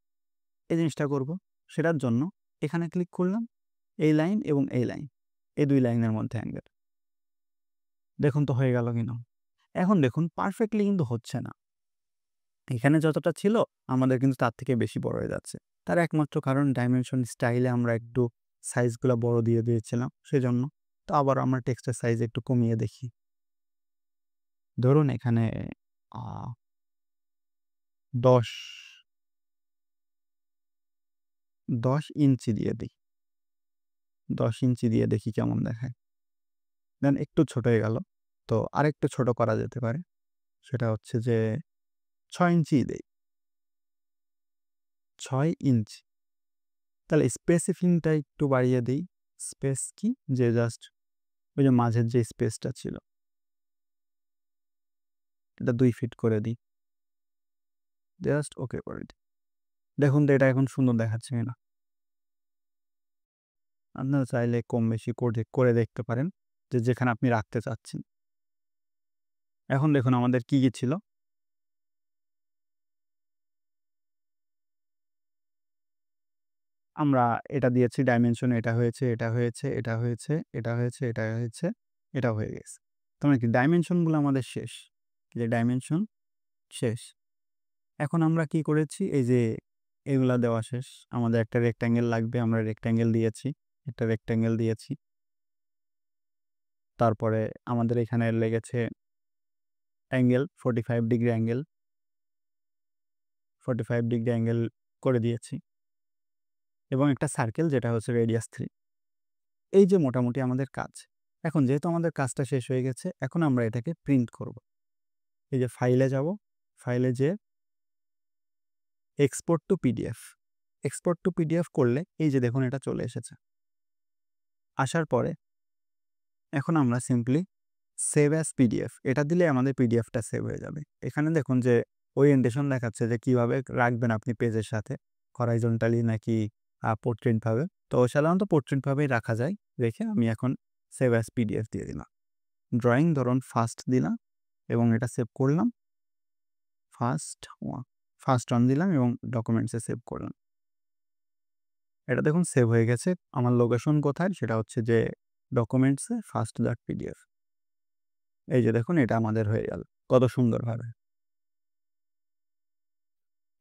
এই জিনিসটা করব। সেটার জন্য এখানে ক্লিক করলাম, এই লাইন এবং এই লাইন, এই 2 লাইনের মধ্যে অ্যাঙ্গেল। দেখুন তো হয়ে গেল কিনা? এখন দেখুন পারফেক্টলি কিন্তু হচ্ছে না। এখানে যতটা ছিল আমাদের কিন্তু তার থেকে বেশি বড় হয়ে যাচ্ছে। তার একমাত্র কারণ ডাইমেনশন স্টাইলে আমরা একটু সাইজগুলো বড় দিয়ে দিয়েছিলাম, সেজন্য। তো আবার আমরা টেক্সটের সাইজ একটু কমিয়ে দেখি। ধরুন এখানে 10 ইঞ্চি দিয়ে দিই, 10 ইঞ্চি দিয়ে দেখি কেমন দেখায়। দেন একটু ছোট হয়ে গেল, তো আরেকটু ছোট করা যেতে পারে, সেটা হচ্ছে যে 6 ইঞ্চি দেই, 6 ইঞ্চি। তাহলে স্পেসিফিংটা একটু বাড়িয়ে দিই। স্পেস কি, যে জাস্ট ওই যে মাঝের যে স্পেসটা ছিল, এটা 2 ফিট করে দিই, জাস্ট ওকে করে দিই। দেখুন তো এটা এখন সুন্দর দেখাচ্ছে কিনা। আপনারা চাইলে কম বেশি করে দেখতে পারেন, যে যেখানে আপনি রাখতে চাচ্ছেন। এখন দেখুন আমাদের কি ছিল? আমরা এটা দিয়েছি ডাইমেনশন, এটা হয়েছে, এটা হয়েছে, এটা হয়েছে, এটা হয়েছে, এটা হয়েছে, এটা হয়ে গেছে। তার মানে কি ডাইমেনশনগুলো আমাদের শেষ। যে ডাইমেনশন শেষ। এখন আমরা কি করেছি? এই যে এগুলা দেওয়া শেষ। আমাদের একটা রেক্ট্যাঙ্গেল লাগবে, আমরা রেক্ট্যাঙ্গেল দিয়েছি। একটা রেক্ট্যাঙ্গেল দিয়েছি। তারপরে আমাদের এখানে লেগেছে angle 45 degree angle. 45 degree angle করে দিয়েছি। এবং একটা সার্কেল যেটা হচ্ছে রেডিয়াস 3। এই যে মোটামুটি আমাদের কাজ। এখন যেহেতু আমাদের কাজটা শেষ হয়ে গেছে, এখন আমরা এটাকে প্রিন্ট করব। এই যে ফাইলে যাব, ফাইলে যেয়ে export two PDF. Export two PDF করলে এই যে দেখুন এটা চলে এসেছে। আসার পরে এখন আমরা সিম্পলি সেভ অ্যাজ পিডিএফ এটা দিলে আমাদের পিডিএফটা সেভ হয়ে যাবে। এখানে দেখুন যে ওরিয়েন্টেশন দেখাচ্ছে যে কিভাবে রাখবেন আপনি পেজের সাথে, হরাইজন্টালি নাকি পোর্ট্রেটভাবে। তো সাধারণত পোর্ট্রেটভাবেই রাখা যায়। রেখে আমি এখন সেভ অ্যাজ পিডিএফ দিয়ে দিলাম। ড্রয়িং ধরুন ফার্স্ট দিলাম এবং এটা সেভ করলাম। ফার্স্ট অন দিলাম এবং ডকুমেন্টসে সেভ করলাম। এটা দেখুন সেভ হয়ে গেছে। আমার লোকেশন কোথায়? সেটা হচ্ছে যে ডকুমেন্টসে first.pdf। এই যে দেখুন এটা আমাদের হয়ে গেল কত সুন্দরভাবে।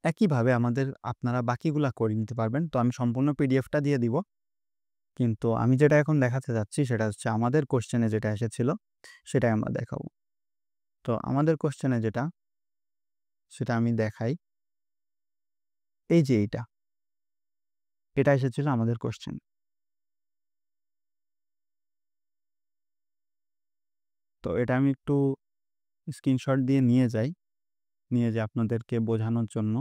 একইভাবে আপনারা বাকিগুলা করে নিতে পারবেন। তো আমি সম্পূর্ণ পিডিএফটা দিয়ে দিব। কিন্তু আমি যেটা এখন দেখাতে যাচ্ছি সেটা হচ্ছে আমাদের কোশ্চেনে যেটা এসেছিল সেটাই আমরা দেখাবো। তো আমাদের কোশ্চেনে যেটা, সেটা আমি দেখাই। এই যে এটা এসেছিল আমাদের কোশ্চেন। তো এটা আমি একটু স্ক্রিনশট দিয়ে নিয়ে যাই, নিয়ে যে আপনাদেরকে বোঝানোর জন্য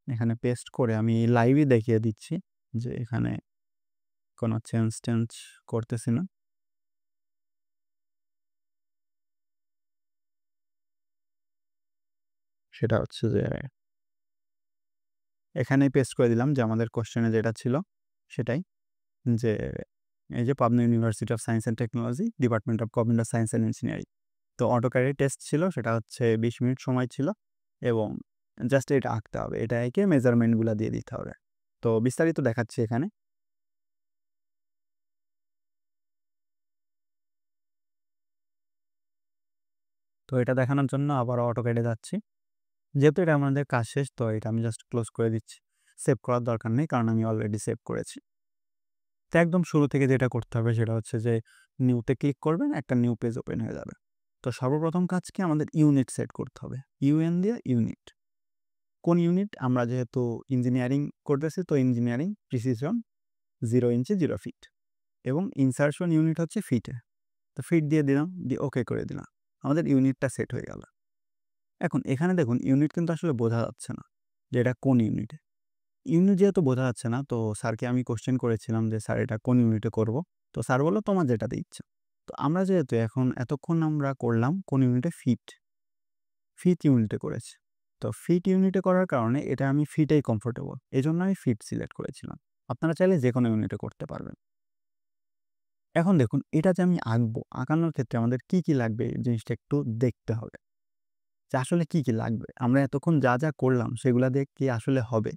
এখানে পেস্ট করে আমি লাইভই দেখিয়ে দিচ্ছি যে এখানে কোনো চেঞ্জ করতেছি না। সেটা হচ্ছে যে এখানেই পেস্ট করে দিলাম যে আমাদের কোশ্চেনে যেটা ছিল সেটাই, যে এই যে Pabna university of science and technology, department of computer science and engineering. তো অটোক্যাডের টেস্ট ছিল, সেটা হচ্ছে 20 মিনিট সময় ছিল এবং জাস্ট এটা আঁকতে হবে। এটা এঁকে মেজারমেন্টগুলো দিয়ে দিতে হবে। তো বিস্তারিত দেখাচ্ছি এখানে। তো এটা দেখানোর জন্য আবার অটোক্যাডে যাচ্ছি। যেহেতু এটা আমাদের কাজ শেষ, তো এটা আমি জাস্ট ক্লোজ করে দিচ্ছি। সেভ করার দরকার নেই, কারণ আমি অলরেডি সেভ করেছি। তো একদম শুরু থেকে যেটা করতে হবে সেটা হচ্ছে যে নিউতে ক্লিক করবেন, একটা নিউ পেজ ওপেন হয়ে যাবে। তো সর্বপ্রথম কাজ কি, আমাদের ইউনিট সেট করতে হবে। ইউএন দিয়ে ইউনিট। কোন ইউনিট? আমরা যেহেতু ইঞ্জিনিয়ারিং করতেছি, তো ইঞ্জিনিয়ারিং প্রিসিশন 0 ইঞ্চি 0 ফিট এবং ইনসারশন ইউনিট হচ্ছে ফিটে। তো ফিট দিয়ে দিলাম, দিয়ে ওকে করে দিলাম। আমাদের ইউনিটটা সেট হয়ে গেল। এখন এখানে দেখুন ইউনিট কিন্তু আসলে বোঝা যাচ্ছে না যে এটা কোন ইউনিটে। ইউনিট যেহেতু বোঝা যাচ্ছে না, তো স্যারকে আমি কোশ্চেন করেছিলাম যে স্যার এটা কোন ইউনিটে করব। তো স্যার বলল তোমার যেটাতে ইচ্ছা। তো আমরা যেহেতু এতক্ষণ আমরা করলাম কোন ইউনিটে, ফিট ইউনিটে করেছি। তো ফিট ইউনিটে করার কারণে এটা আমি ফিটেই কমফোর্টেবল, এই জন্য আমি ফিট সিলেক্ট করেছিলাম। আপনারা চাইলে যে কোনো ইউনিটে করতে পারবেন। এখন দেখুন এটা যে আমি আঁকবো, আঁকানোর ক্ষেত্রে আমাদের কি কি লাগবে এই জিনিসটা একটু দেখতে হবে যে আসলে কি কি লাগবে। আমরা এতক্ষণ যা যা করলাম সেগুলা দিয়ে কি আসলে হবে?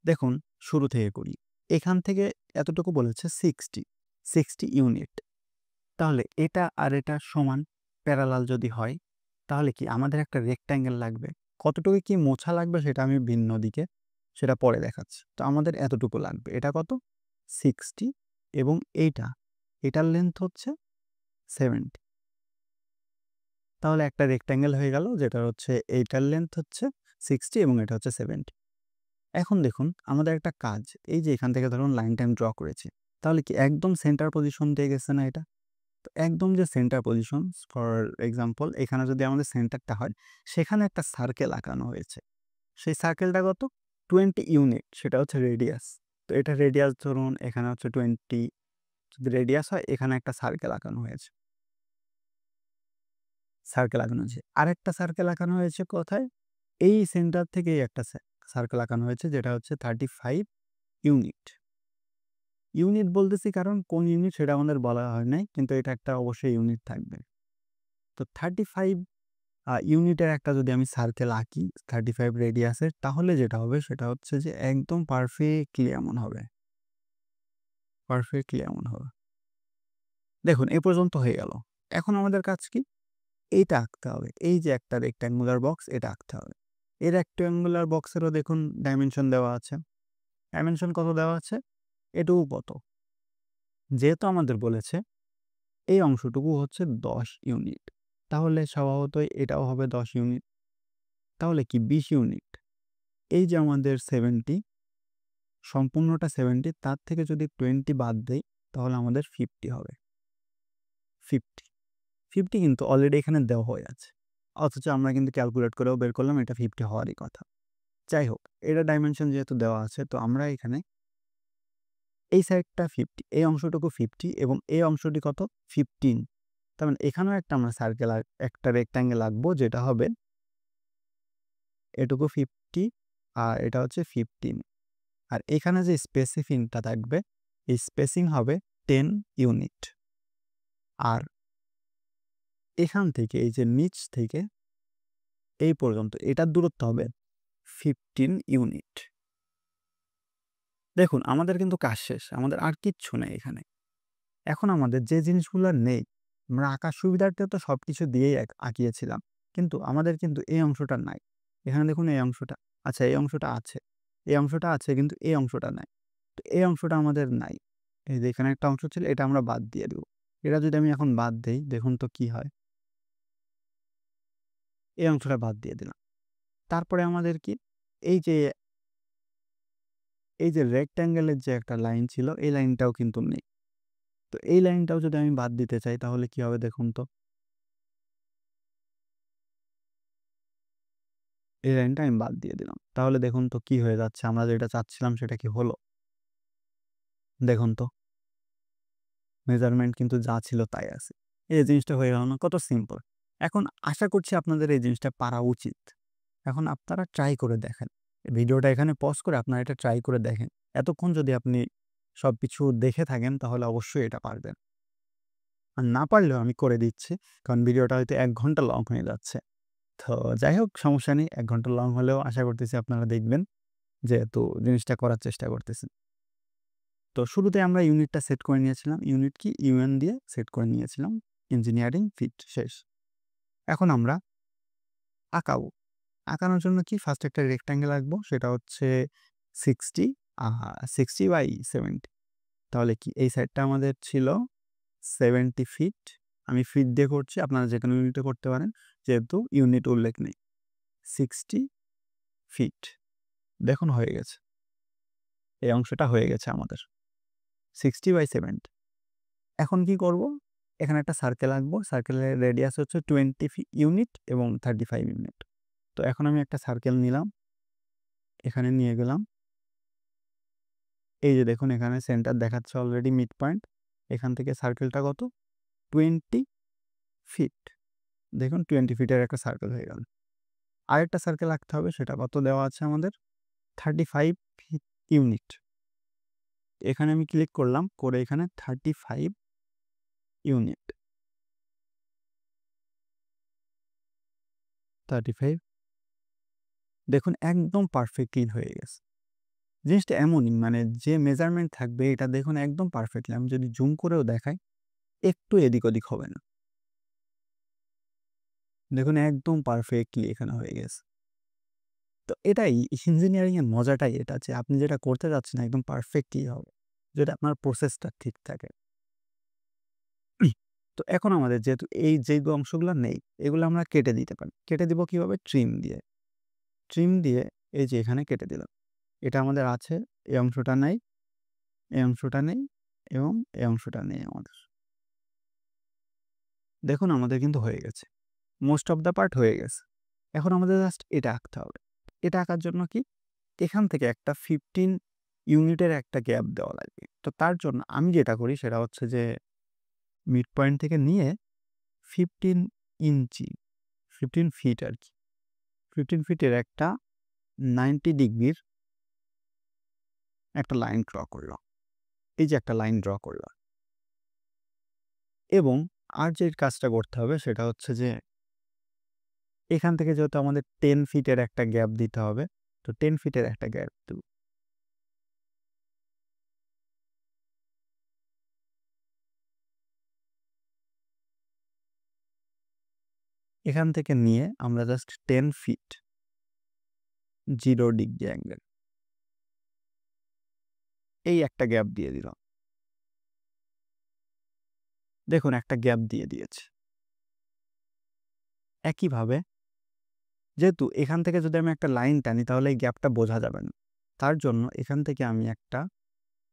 দেখুন শুরু থেকে করি। এখান থেকে এতটুকু বলেছে 60 ইউনিট। তাহলে এটা আর এটা সমান প্যারালাল যদি হয়, তাহলে কি আমাদের একটা রেক্ট্যাঙ্গেল লাগবে। কতটুকু কি মোছা লাগবে সেটা আমি ভিন্ন দিকে সেটা পরে দেখাচ্ছি। তো আমাদের এতটুকু লাগবে। এটা কত? 60 এবং এটার লেন্থ হচ্ছে 70। তাহলে একটা রেক্ট্যাঙ্গেল হয়ে গেল, যেটা হচ্ছে এইটার লেন্থ হচ্ছে 60 এবং এটা হচ্ছে 70। এখন দেখুন আমাদের একটা কাজ, এই যে এখান থেকে ধরুন লাইনটা আমি ড্র করেছি, তাহলে কি একদম সেন্টার পজিশন দিয়ে গেছে না এটা? তো একদম যে সেন্টার পজিশন, ফর এক্সাম্পল এখানে যদি আমাদের সেন্টারটা হয়, সেখানে একটা সার্কেল আঁকানো হয়েছে। সেই সার্কেলটা কত? 20 ইউনিট, সেটা হচ্ছে রেডিয়াস। তো এটা রেডিয়াস ধরুন এখানে হচ্ছে 20, যদি রেডিয়াস হয় এখানে একটা সার্কেল আঁকানো হয়েছে। আরেকটা সার্কেল আঁকানো হয়েছে কোথায়? এই সেন্টার থেকেই একটা সার্কেল আঁকানো হয়েছে, যেটা হচ্ছে 35 ইউনিট। ইউনিট বলতেছি কারণ কোন ইউনিট সেটা আমাদের বলা হয় নাই, কিন্তু এটা একটা অবশ্যই ইউনিট থাকবে। তো 35 ইউনিটের একটা যদি আমি সার্কেল আঁকি 35 রেডিয়াসের, তাহলে যেটা হবে সেটা হচ্ছে যে একদম পারফেক্টলি এমন হবে। দেখুন এ পর্যন্ত হয়ে গেল। এখন আমাদের কাজ কি? এইটা আঁকতে হবে। এই যে একটা রেক্ট্যাঙ্গুলার বক্স, এটা আঁকতে হবে। এই রেক্ট্যাঙ্গুলার বক্সেরও দেখুন ডাইমেনশন দেওয়া আছে। ডাইমেনশন কত দেওয়া আছে? এটুকু কত? যেহেতু আমাদের বলেছে এই অংশটুকু হচ্ছে 10 ইউনিট, তাহলে স্বভাবতই এটাও হবে 10 ইউনিট। তাহলে কি 20 ইউনিট? এই যে আমাদের 70, সম্পূর্ণটা 70, তার থেকে যদি 20 বাদ দেই তাহলে আমাদের 50 হবে। 50 কিন্তু অলরেডি এখানে দেওয়া হয়ে আছে, অথচ আমরা কিন্তু ক্যালকুলেট করেও বের করলাম এটা 50 হওয়ারই কথা। যাই হোক, এটা ডাইমেনশন যেহেতু দেওয়া আছে, তো আমরা এখানে এই সাইডটা 50, এই অংশটুকু 50 এবং এই অংশটি কত? 15। তার মানে এখানেও একটা আমরা সার্কেল একটা রেক্ট্যাঙ্গেল আঁকবো, যেটা হবে এটুকু 50 আর এটা হচ্ছে 15। আর এখানে যে স্পেসিফিংটা থাকবে, এই স্পেসিং হবে 10 ইউনিট। আর এখান থেকে এই যে নিচ থেকে এই পর্যন্ত এটার দূরত্ব হবে 15 ইউনিট। দেখুন আমাদের কিন্তু কাজ শেষ, আমাদের আর কিচ্ছু নেই এখানে। এখন আমাদের যে জিনিসগুলো নেই, আমরা আঁকার সুবিধার্থে তো সব কিছু দিয়েই আঁকিয়েছিলাম, কিন্তু আমাদের কিন্তু এই অংশটা নাই। এখানে দেখুন এই অংশটা, আচ্ছা এই অংশটা আছে, এই অংশটা আছে, কিন্তু এই অংশটা নাই। তো এই অংশটা আমাদের নাই। এই যে এখানে একটা অংশ ছিল, এটা আমরা বাদ দিয়ে দেবো। এটা যদি আমি এখন বাদ দেই, দেখুন তো কি হয়। এই অংশটা বাদ দিয়ে দিলাম। তারপরে আমাদের কি, এই যে রেক্ট্যাঙ্গেলের যে একটা লাইন ছিল, এই লাইনটাও কিন্তু নেই। তো এই লাইনটাও যদি আমি বাদ দিতে চাই তাহলে কি হবে দেখুন তো। এই লাইনটা আমি বাদ দিয়ে দিলাম, তাহলে দেখুন তো কি হয়ে যাচ্ছে। আমরা যেটা চাচ্ছিলাম সেটা কি হলো? দেখুন তো, মেজারমেন্ট কিন্তু যা ছিল তাই আছে। এই জিনিসটা হয়ে গেল না? কত সিম্পল। এখন আশা করছি আপনাদের এই জিনিসটা পারা উচিত। এখন আপনারা ট্রাই করে দেখেন। ভিডিওটা এখানে পজ করে আপনারা এটা ট্রাই করে দেখেন। এতক্ষণ যদি আপনি সবকিছু দেখে থাকেন তাহলে অবশ্যই এটা পারবেন। আর না পারলেও আমি করে দিচ্ছি, কারণ ভিডিওটা হয়তো 1 ঘন্টা লং হয়ে যাচ্ছে। তো যাই হোক, সমস্যা নেই। 1 ঘন্টা লং হলেও আশা করতেছি আপনারা দেখবেন, যেহেতু জিনিসটা করার চেষ্টা করতেছেন। তো শুরুতে আমরা ইউনিটটা সেট করে নিয়েছিলাম। ইউনিট কি? ইউএন দিয়ে সেট করে নিয়েছিলাম। ইঞ্জিনিয়ারিং ফিট শেষ। এখন আমরা আঁকাবো। আঁকানোর জন্য কি, ফার্স্ট একটা রেক্ট্যাঙ্গেল আঁকবো, সেটা হচ্ছে 60 বাই 70। তাহলে কি এই সাইডটা আমাদের ছিল 70 ফিট। আমি ফিট দিয়ে করছি, আপনারা যেকোনো ইউনিটে করতে পারেন, যেহেতু ইউনিট উল্লেখ নেই। 60 ফিট। দেখুন হয়ে গেছে, এই অংশটা হয়ে গেছে আমাদের 60 বাই 70। এখন কি করব? এখানে একটা সার্কেল আঁকবো। সার্কেলের রেডিয়াস হচ্ছে 20 ইউনিট এবং 35 ইউনিট। তো এখন আমি একটা সার্কেল নিলাম, এখানে নিয়ে গেলাম। এই যে দেখুন এখানে সেন্টার দেখাচ্ছে অলরেডি, মিড পয়েন্ট। এখান থেকে সার্কেলটা কত? 20 ফিট। দেখুন 20 ফিটের একটা সার্কেল হয়ে গেল। আরেকটা সার্কেল আঁকতে হবে, সেটা কত দেওয়া আছে আমাদের? 35 ইউনিট। এখানে আমি ক্লিক করলাম, করে এখানে 35 ইউনিট। 35। দেখুন একদম পারফেক্টলি হয়ে গেছে। জিনিসটা এমনই, মানে যে মেজারমেন্ট থাকবে এটা দেখুন একদম পারফেক্টলি। আমি যদি জুম করেও দেখাই, একটু এদিক ওদিক হবে না। দেখুন একদম পারফেক্টলি এখানে হয়ে গেছে। তো এটাই ইঞ্জিনিয়ারিং এর মজাটাই, এটা যে আপনি যেটা করতে যাচ্ছেন একদম পারফেক্টই হবে, যদি আপনার প্রসেসটা ঠিক থাকে। তো এখন আমাদের যেহেতু এই যে অংশগুলো নেই, এগুলো আমরা কেটে দিতে পারি। কেটে দিব কিভাবে? ট্রিম দিয়ে। ট্রিম দিয়ে এই যে এখানে কেটে দিলাম। এটা আমাদের আছে, এই অংশটা নেই, এই অংশটা নেই এবং এই অংশটা নেই আমাদের। দেখুন আমাদের কিন্তু হয়ে গেছে, মোস্ট অফ দ্য পার্ট হয়ে গেছে। এখন আমাদের জাস্ট এটা আঁকতে হবে। এটা আঁকার জন্য কি, এখান থেকে একটা 15 ইউনিটের একটা গ্যাপ দেওয়া লাগবে। তো তার জন্য আমি যেটা করি সেটা হচ্ছে যে মিড পয়েন্ট থেকে নিয়ে 15 ইঞ্চি, 15 ফিট আর কি, 15 ফিটের একটা 90 ডিগ্রির একটা লাইন ড্র করলাম। এই যে একটা লাইন ড্র করলাম, এবং আর যে কাজটা করতে হবে সেটা হচ্ছে যে এখান থেকে যেহেতু আমাদের 10 ফিটের একটা গ্যাপ দিতে হবে, তো 10 ফিটের একটা গ্যাপ দেব। এখান থেকে নিয়ে আমরা জাস্ট 10 ফিট 0 ডিগ্রি অ্যাঙ্গেল এই একটা গ্যাপ দিয়ে দিলাম। দেখুন একটা গ্যাপ দিয়ে দিয়েছে। একইভাবে যেহেতু এখান থেকে যদি আমি একটা লাইন টানি তাহলে এই গ্যাপটা বোঝা যাবে না, তার জন্য এখান থেকে আমি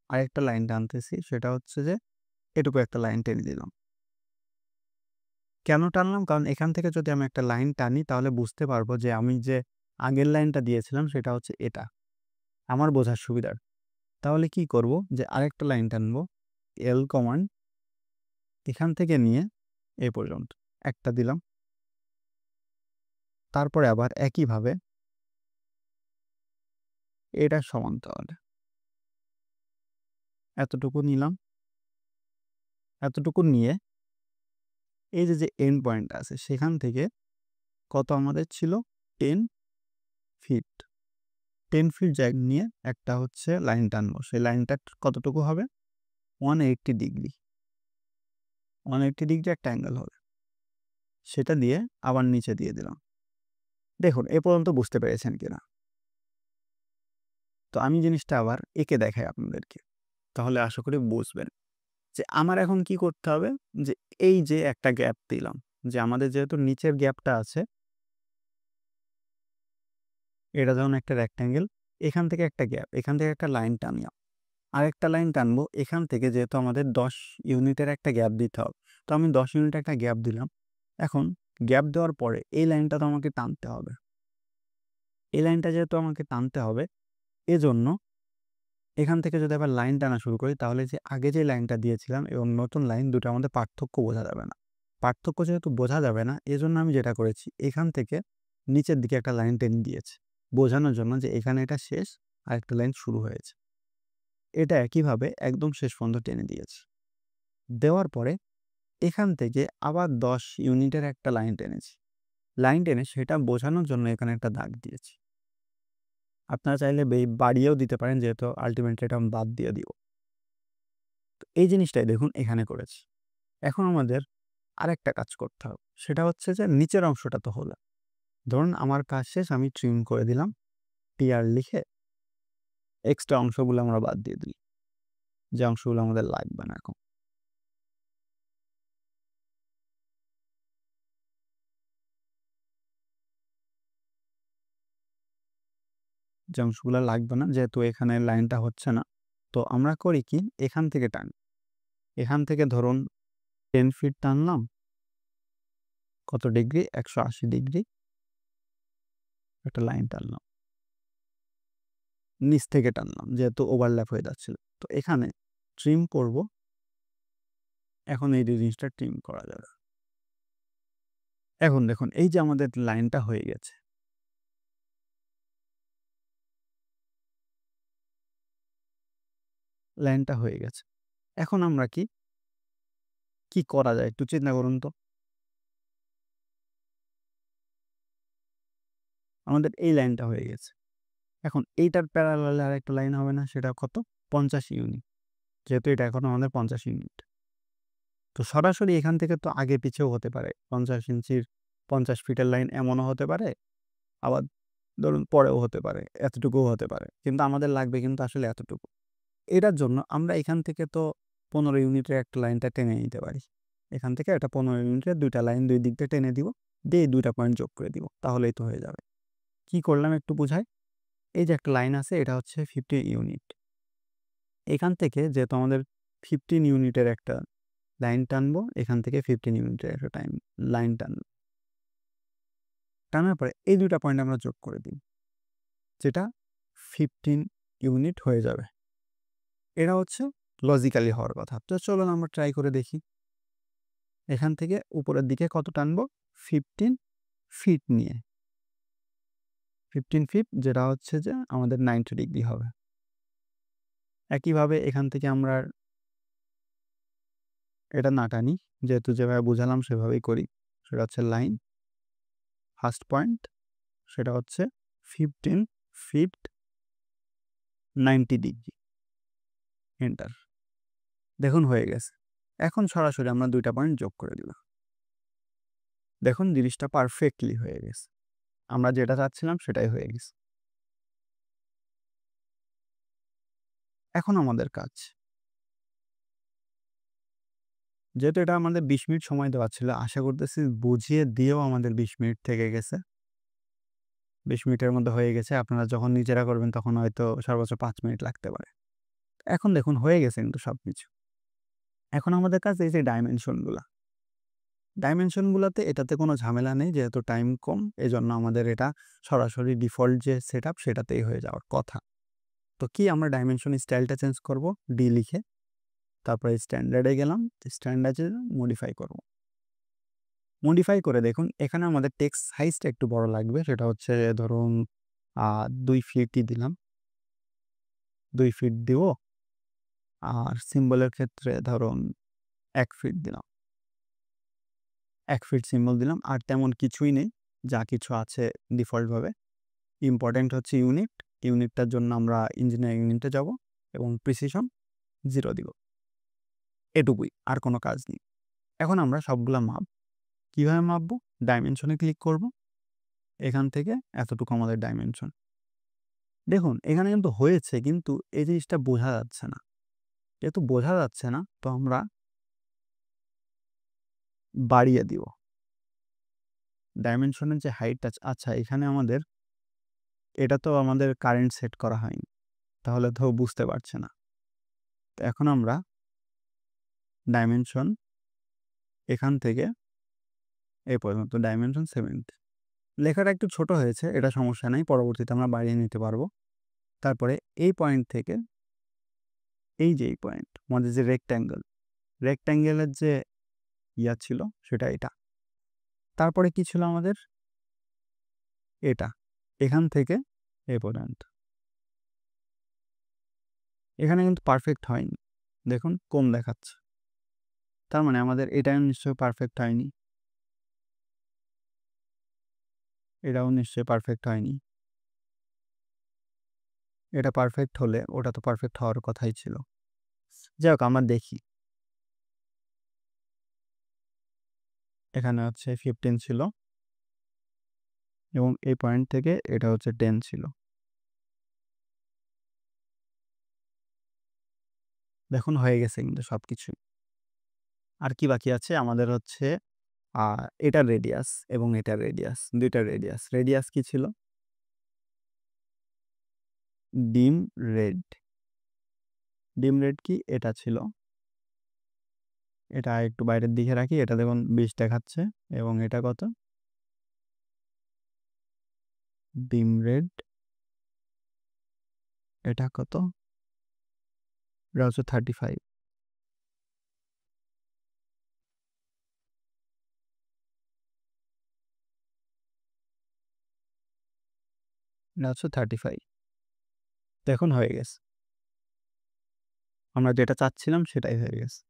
আরেকটা লাইন টানতেছি, সেটা হচ্ছে যে এটুকু একটা লাইন টেনে দিলাম। কেন টানলাম? কারণ এখান থেকে যদি আমি একটা লাইন টানি তাহলে বুঝতে পারবো যে আমি যে আগের লাইনটা দিয়েছিলাম সেটা হচ্ছে এটা, আমার বোঝার সুবিধার। তাহলে কি করব, যে আরেকটা লাইন টানবো, এল কমান্ড এখান থেকে নিয়ে এ পর্যন্ত একটা দিলাম। তারপরে আবার একইভাবে এটা সমান্তরালে এতটুকু নিলাম। এতটুকু নিয়ে এই যে এন্ড পয়েন্ট আছে সেখান থেকে কত আমাদের ছিল 10 ফিট 10 ফিট জায়গা নিয়ে একটা হচ্ছে লাইন টানবো। সেই লাইনটা কতটুকু হবে? 180 ডিগ্রি 180 ডিগ্রি একটা অ্যাঙ্গেল হবে, সেটা দিয়ে আবার নিচে দিয়ে দিলাম। দেখুন এ পর্যন্ত বুঝতে পেরেছেন কিনা? তো আমি জিনিসটা আবার এঁকে দেখাই আপনাদেরকে, তাহলে আশা করি বুঝবেন যে আমার এখন কি করতে হবে। যে এই যে একটা গ্যাপ দিলাম, যে আমাদের যেহেতু নিচের গ্যাপটা আছে, এটা যখন একটা রেক্ট্যাঙ্গেল, এখান থেকে একটা গ্যাপ, এখান থেকে একটা লাইন টানলাম, আরেকটা লাইন টানবো এখান থেকে, যেহেতু আমাদের 10 ইউনিটের একটা গ্যাপ দিতে হবে, তো আমি 10 ইউনিট একটা গ্যাপ দিলাম। এখন গ্যাপ দেওয়ার পরে এই লাইনটা তো আমাকে টানতে হবে। এই লাইনটা যেহেতু আমাকে টানতে হবে, এজন্য এখান থেকে যদি আবার লাইন টানা শুরু করি তাহলে যে আগে যে লাইনটা দিয়েছিলাম এবং নতুন লাইন দুটো আমাদের পার্থক্য বোঝা যাবে না। পার্থক্য যেহেতু বোঝা যাবে না, এজন্য আমি যেটা করেছি এখান থেকে নিচের দিকে একটা লাইন টেনে দিয়েছি, বোঝানোর জন্য যে এখানে এটা শেষ আর একটা লাইন শুরু হয়েছে। এটা একইভাবে একদম শেষ পর্যন্ত টেনে দিয়েছি। দেওয়ার পরে এখান থেকে আবার 10 ইউনিটের একটা লাইন টেনেছি। লাইন টেনে সেটা বোঝানোর জন্য এখানে একটা দাগ দিয়েছি। আপনারা চাইলে বাড়িয়েও দিতে পারেন, যেহেতু আলটিমেটলি এটা আমি বাদ দিয়ে দিব। তো এই জিনিসটাই দেখুন এখানে করেছি। এখন আমাদের আরেকটা কাজ করতে হবে, সেটা হচ্ছে যে নিচের অংশটা তো হলো। ধরুন আমার কাজ শেষ, আমি ট্রিম করে দিলাম, টিআর লিখে এক্সট্রা অংশগুলো আমরা বাদ দিয়ে দিই, যে অংশগুলো আমাদের লাগবে না এখন। যে অংশগুলো লাগবে না, যেহেতু এখানে লাইনটা হচ্ছে না, তো আমরা করি কি, এখান থেকে টানি। এখান থেকে ধরুন 10 ফিট টানলাম, কত ডিগ্রি? 180 ডিগ্রি একটা লাইন টানলাম, নিচ থেকে টানলাম যেহেতু ওভারল্যাপ হয়ে যাচ্ছিল। তো এখানে ট্রিম করব। এখন এই জিনিসটা ট্রিম করা যাবে। এখন দেখুন এই যে আমাদের লাইনটা হয়ে গেছে, লাইনটা হয়ে গেছে। এখন আমরা কি করা যায় একটু চিন্তা করুন তো। আমাদের এই লাইনটা হয়ে গেছে। এখন এইটার প্যারালালে আরেকটা লাইন হবে না? সেটা কত? 50 ইউনিট। যেহেতু এটা এখন আমাদের 50 ইউনিট। তো সরাসরি এখান থেকে তো আগে পিছেও হতে পারে। 50 ইঞ্চির 50 ফিটের লাইন এমনও হতে পারে, আবার ধরুন পরেও হতে পারে, এতটুকুও হতে পারে। কিন্তু আমাদের লাগবে কিন্তু আসলে এতটুকু। এটার জন্য আমরা এখান থেকে তো 15 ইউনিটের একটা লাইনটা টেনে নিতে পারি। এখান থেকে একটা 15 ইউনিটের 2টা লাইন 2 দিক দিয়ে টেনে দিব, দিয়ে 2টা পয়েন্ট যোগ করে দিব। তাহলেই তো হয়ে যাবে। কি করলাম একটু বুঝাই। এই যে একটা লাইন আছে, এটা হচ্ছে 15 ইউনিট। এখান থেকে যেহেতু আমাদের 15 ইউনিটের একটা লাইন টানবো, এখান থেকে 15 ইউনিটের একটা লাইন টানবো। টানার পরে এই 2টা পয়েন্ট আমরা যোগ করে দিই, যেটা 15 ইউনিট হয়ে যাবে। এটা হচ্ছে লজিক্যালি হওয়ার কথা। তো চলুন আমরা ট্রাই করে দেখি। এখান থেকে উপরের দিকে কত টানবো? 15 ফিট নিয়ে, 15 ফিট, যেটা হচ্ছে যে আমাদের 90 ডিগ্রি হবে। একইভাবে এখান থেকে আমরা এটা না টানি, যেহেতু যেভাবে বুঝালাম সেভাবেই করি। সেটা হচ্ছে লাইন ফার্স্ট পয়েন্ট সেটা হচ্ছে 15 ফিট 90 ডিগ্রি, এন্টার। দেখুন হয়ে গেছে। এখন সরাসরি আমরা 2টা পয়েন্ট যোগ করে দিলাম। দেখুন জিনিসটা পারফেক্টলি হয়ে গেছে, আমরা যেটা চাচ্ছিলাম সেটাই হয়ে গেছে। এখন আমাদের কাজ, যেহেতু এটা আমাদের 20 মিনিট সময় দেওয়া ছিল, আশা করতেছি বুঝিয়ে দিয়েও আমাদের 20 মিনিট থেকে গেছে। 20 মিনিটের মধ্যে হয়ে গেছে। আপনারা যখন নিজেরা করবেন তখন হয়তো সর্বোচ্চ 5 মিনিট লাগতে পারে। এখন দেখুন হয়ে গেছে কিন্তু সবকিছু। এখন আমাদের কাছে এই যে ডাইমেনশনগুলোতে এটাতে কোনো ঝামেলা নেই, যেহেতু টাইম কম, এজন্য আমাদের এটা সরাসরি ডিফল্ট যে সেটআপ সেটাতেই হয়ে যাওয়ার কথা। তো কি আমরা ডাইমেনশন স্টাইলটা চেঞ্জ করব, ডি লিখে তারপরে স্ট্যান্ডার্ডে গেলাম, স্ট্যান্ডার্ডে মডিফাই করব। মডিফাই করে দেখুন এখানে আমাদের টেক্সট সাইজটা একটু বড় লাগবে, সেটা হচ্ছে ধরুন 2 ফিটই দিলাম, 2 ফিট দিব। আর সিম্বলের ক্ষেত্রে ধরুন 1 ফিট দিলাম, 1 ফিট সিম্বল দিলাম। আর তেমন কিছুই নেই, যা কিছু আছে ডিফল্টভাবে। ইম্পর্টেন্ট হচ্ছে ইউনিটটার জন্য আমরা ইঞ্জিনিয়ারিং ইউনিটে যাব এবং প্রিসিশন 0 দিব, এটুকুই, আর কোনো কাজ নেই। এখন আমরা সবগুলা মাপ কীভাবে মাপবো, ডাইমেনশনে ক্লিক করব, এখান থেকে এতটুকু আমাদের ডাইমেনশন। দেখুন এখানে কিন্তু হয়েছে, কিন্তু এই জিনিসটা বোঝা যাচ্ছে না। যেহেতু বোঝা যাচ্ছে না, তো আমরা বাড়িয়ে দিব ডাইমেনশনের যে হাইটটা। আচ্ছা এখানে আমাদের এটা তো আমাদের কারেন্ট সেট করা হয়নি, তাহলে তো বুঝতে পারছে না। তো এখন আমরা ডাইমেনশন এখান থেকে এই পর্যন্ত ডাইমেনশন 70। লেখাটা একটু ছোট হয়েছে, এটা সমস্যা নেই, পরবর্তীতে আমরা বাড়িয়ে নিতে পারবো। তারপরে এই পয়েন্ট থেকে এই যে এই পয়েন্ট আমাদের যে রেক্ট্যাঙ্গেলের যে ইয়া ছিল সেটা এটা। তারপরে কি ছিল আমাদের, এটা এখান থেকে এই পর্যন্ত। এখানে কিন্তু পারফেক্ট হয়নি, দেখুন কম দেখাচ্ছে, তার মানে আমাদের এটা নিশ্চয়ই পারফেক্ট হয়নি, এটাও নিশ্চয়ই পারফেক্ট হয়নি। এটা পারফেক্ট হলে ওটা তো পারফেক্ট হওয়ার কথাই ছিল। যাই হোক আমরা দেখি, এখানে হচ্ছে 15 ছিল এবং এই পয়েন্ট থেকে এটা হচ্ছে 10 ছিল। দেখুন হয়ে গেছে কিন্তু সব কিছুই। আর কি বাকি আছে আমাদের, হচ্ছে এটার রেডিয়াস এবং এটার রেডিয়াস, দুইটার রেডিয়াস কি ছিল, ডিম রেড কি, এটা ছিল। এটা একটু বাইরের দিকে রাখি, এটা দেখুন 20 দেখাচ্ছে, এবং এটা কত, ডিম রেড, এটা কত, এটা হচ্ছে 35। এটা হচ্ছে 35। দেখুন হয়ে গেছে, আমরা যেটা চাচ্ছিলাম সেটাই হয়ে গেছে।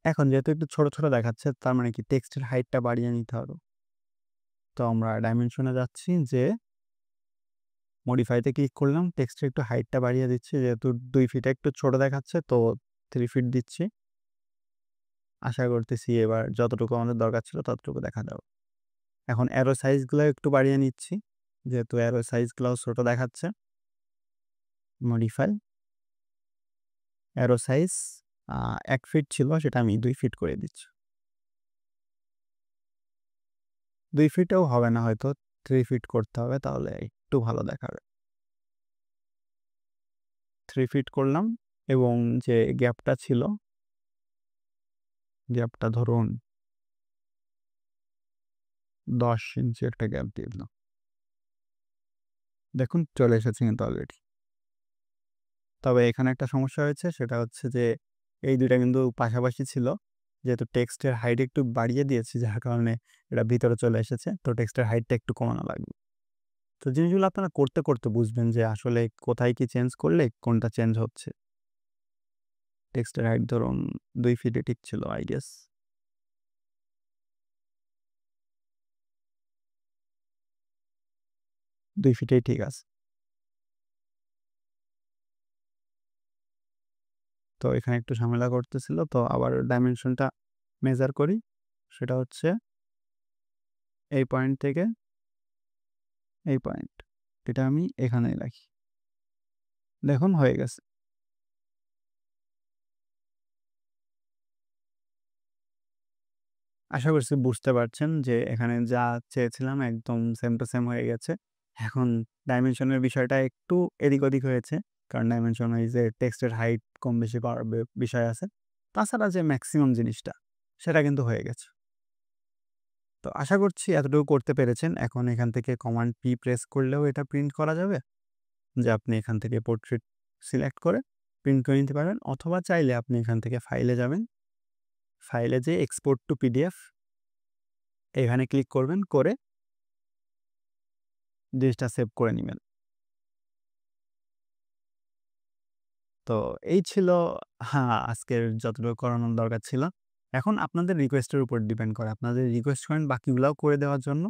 এখন যেহেতু একটু ছোট ছোট দেখাচ্ছে, তার মানে কি টেক্সটের হাইটটা বাড়িয়ে নিতে হবে। তো আমরা ডাইমেনশনে যাচ্ছি, যে মডিফাইতে ক্লিক করলাম, টেক্সটের একটু হাইটটা বাড়িয়ে দিচ্ছি, যেহেতু 2 ফিটে একটু ছোট দেখাচ্ছে, তো 3 ফিট দিচ্ছি। আশা করতেছি এবার যতটুকু আমাদের দরকার ছিল ততটুকু দেখা যাবে। এখন অ্যারো সাইজগুলো একটু বাড়িয়ে নিচ্ছি, যেহেতু অ্যারো সাইজগুলোও ছোট দেখাচ্ছে। মডিফাই, অ্যারো সাইজ 1 ফিট ছিল, সেটা আমি 2 ফিট করে দিচ্ছি। 2 ফিটেও হবে না, হয়তো 3 ফিট করতে হবে, তাহলে একটু ভালো দেখাবে। 3 ফিট করলাম, এবং যে গ্যাপটা ছিল, গ্যাপটা ধরুন 10 ইঞ্চি একটা গ্যাপ দিয়ে দিলাম। দেখুন চলে এসেছে কিন্তু অলরেডি। তবে এখানে একটা সমস্যা হয়েছে, সেটা হচ্ছে যে এই দুইটা কিন্তু পাশাপাশি ছিল, যেহেতু টেক্সটের হাইট একটু বাড়িয়ে দিয়েছি, যার কারণে এটা ভিতরে চলে এসেছে। তো টেক্সটের হাইটটা একটু কমানো লাগবে। তো জিনিসগুলো আপনারা করতে করতে বুঝবেন যে আসলে কোথায় কি চেঞ্জ করলে কোনটা চেঞ্জ হচ্ছে। টেক্সটের হাইট ধরুন 2 ফিটে ঠিক ছিল আই গেস। দুই ফিটেই ঠিক আছে। তো এখানে একটু ঝামেলা করতেছিল, তো আবার ডাইমেনশনটা মেজার করি। সেটা হচ্ছে এই পয়েন্ট থেকে এই পয়েন্ট, এটা আমি এখানেই রাখি। দেখুন হয়ে গেছে। আশা করছি বুঝতে পারছেন যে এখানে যা চেয়েছিলাম একদম সেম টু সেম হয়ে গেছে। এখন ডাইমেনশনের বিষয়টা একটু এদিক ওদিক হয়েছে, কারণ ডাইমেনশন এই যে টেক্সটের হাইট কম বেশি করার বিষয় আছে। তাছাড়া যে ম্যাক্সিমাম জিনিসটা সেটা কিন্তু হয়ে গেছে। তো আশা করছি এতটুকু করতে পেরেছেন। এখন এখান থেকে কমান্ড পি প্রেস করলেও এটা প্রিন্ট করা যাবে, যে আপনি এখান থেকে পোর্ট্রেট সিলেক্ট করে প্রিন্ট করে নিতে পারবেন, অথবা চাইলে আপনি এখান থেকে ফাইলে যাবেন, ফাইলে যে এক্সপোর্ট টু পিডিএফ এখানে ক্লিক করবেন, করে জিনিসটা সেভ করে নেবেন। তো এই ছিল আজকের যতটুকু করানোর দরকার ছিল। এখন আপনাদের রিকোয়েস্টের উপর ডিপেন্ড করে। আপনাদের রিকোয়েস্ট করেন বাকিগুলাও করে দেওয়ার জন্য,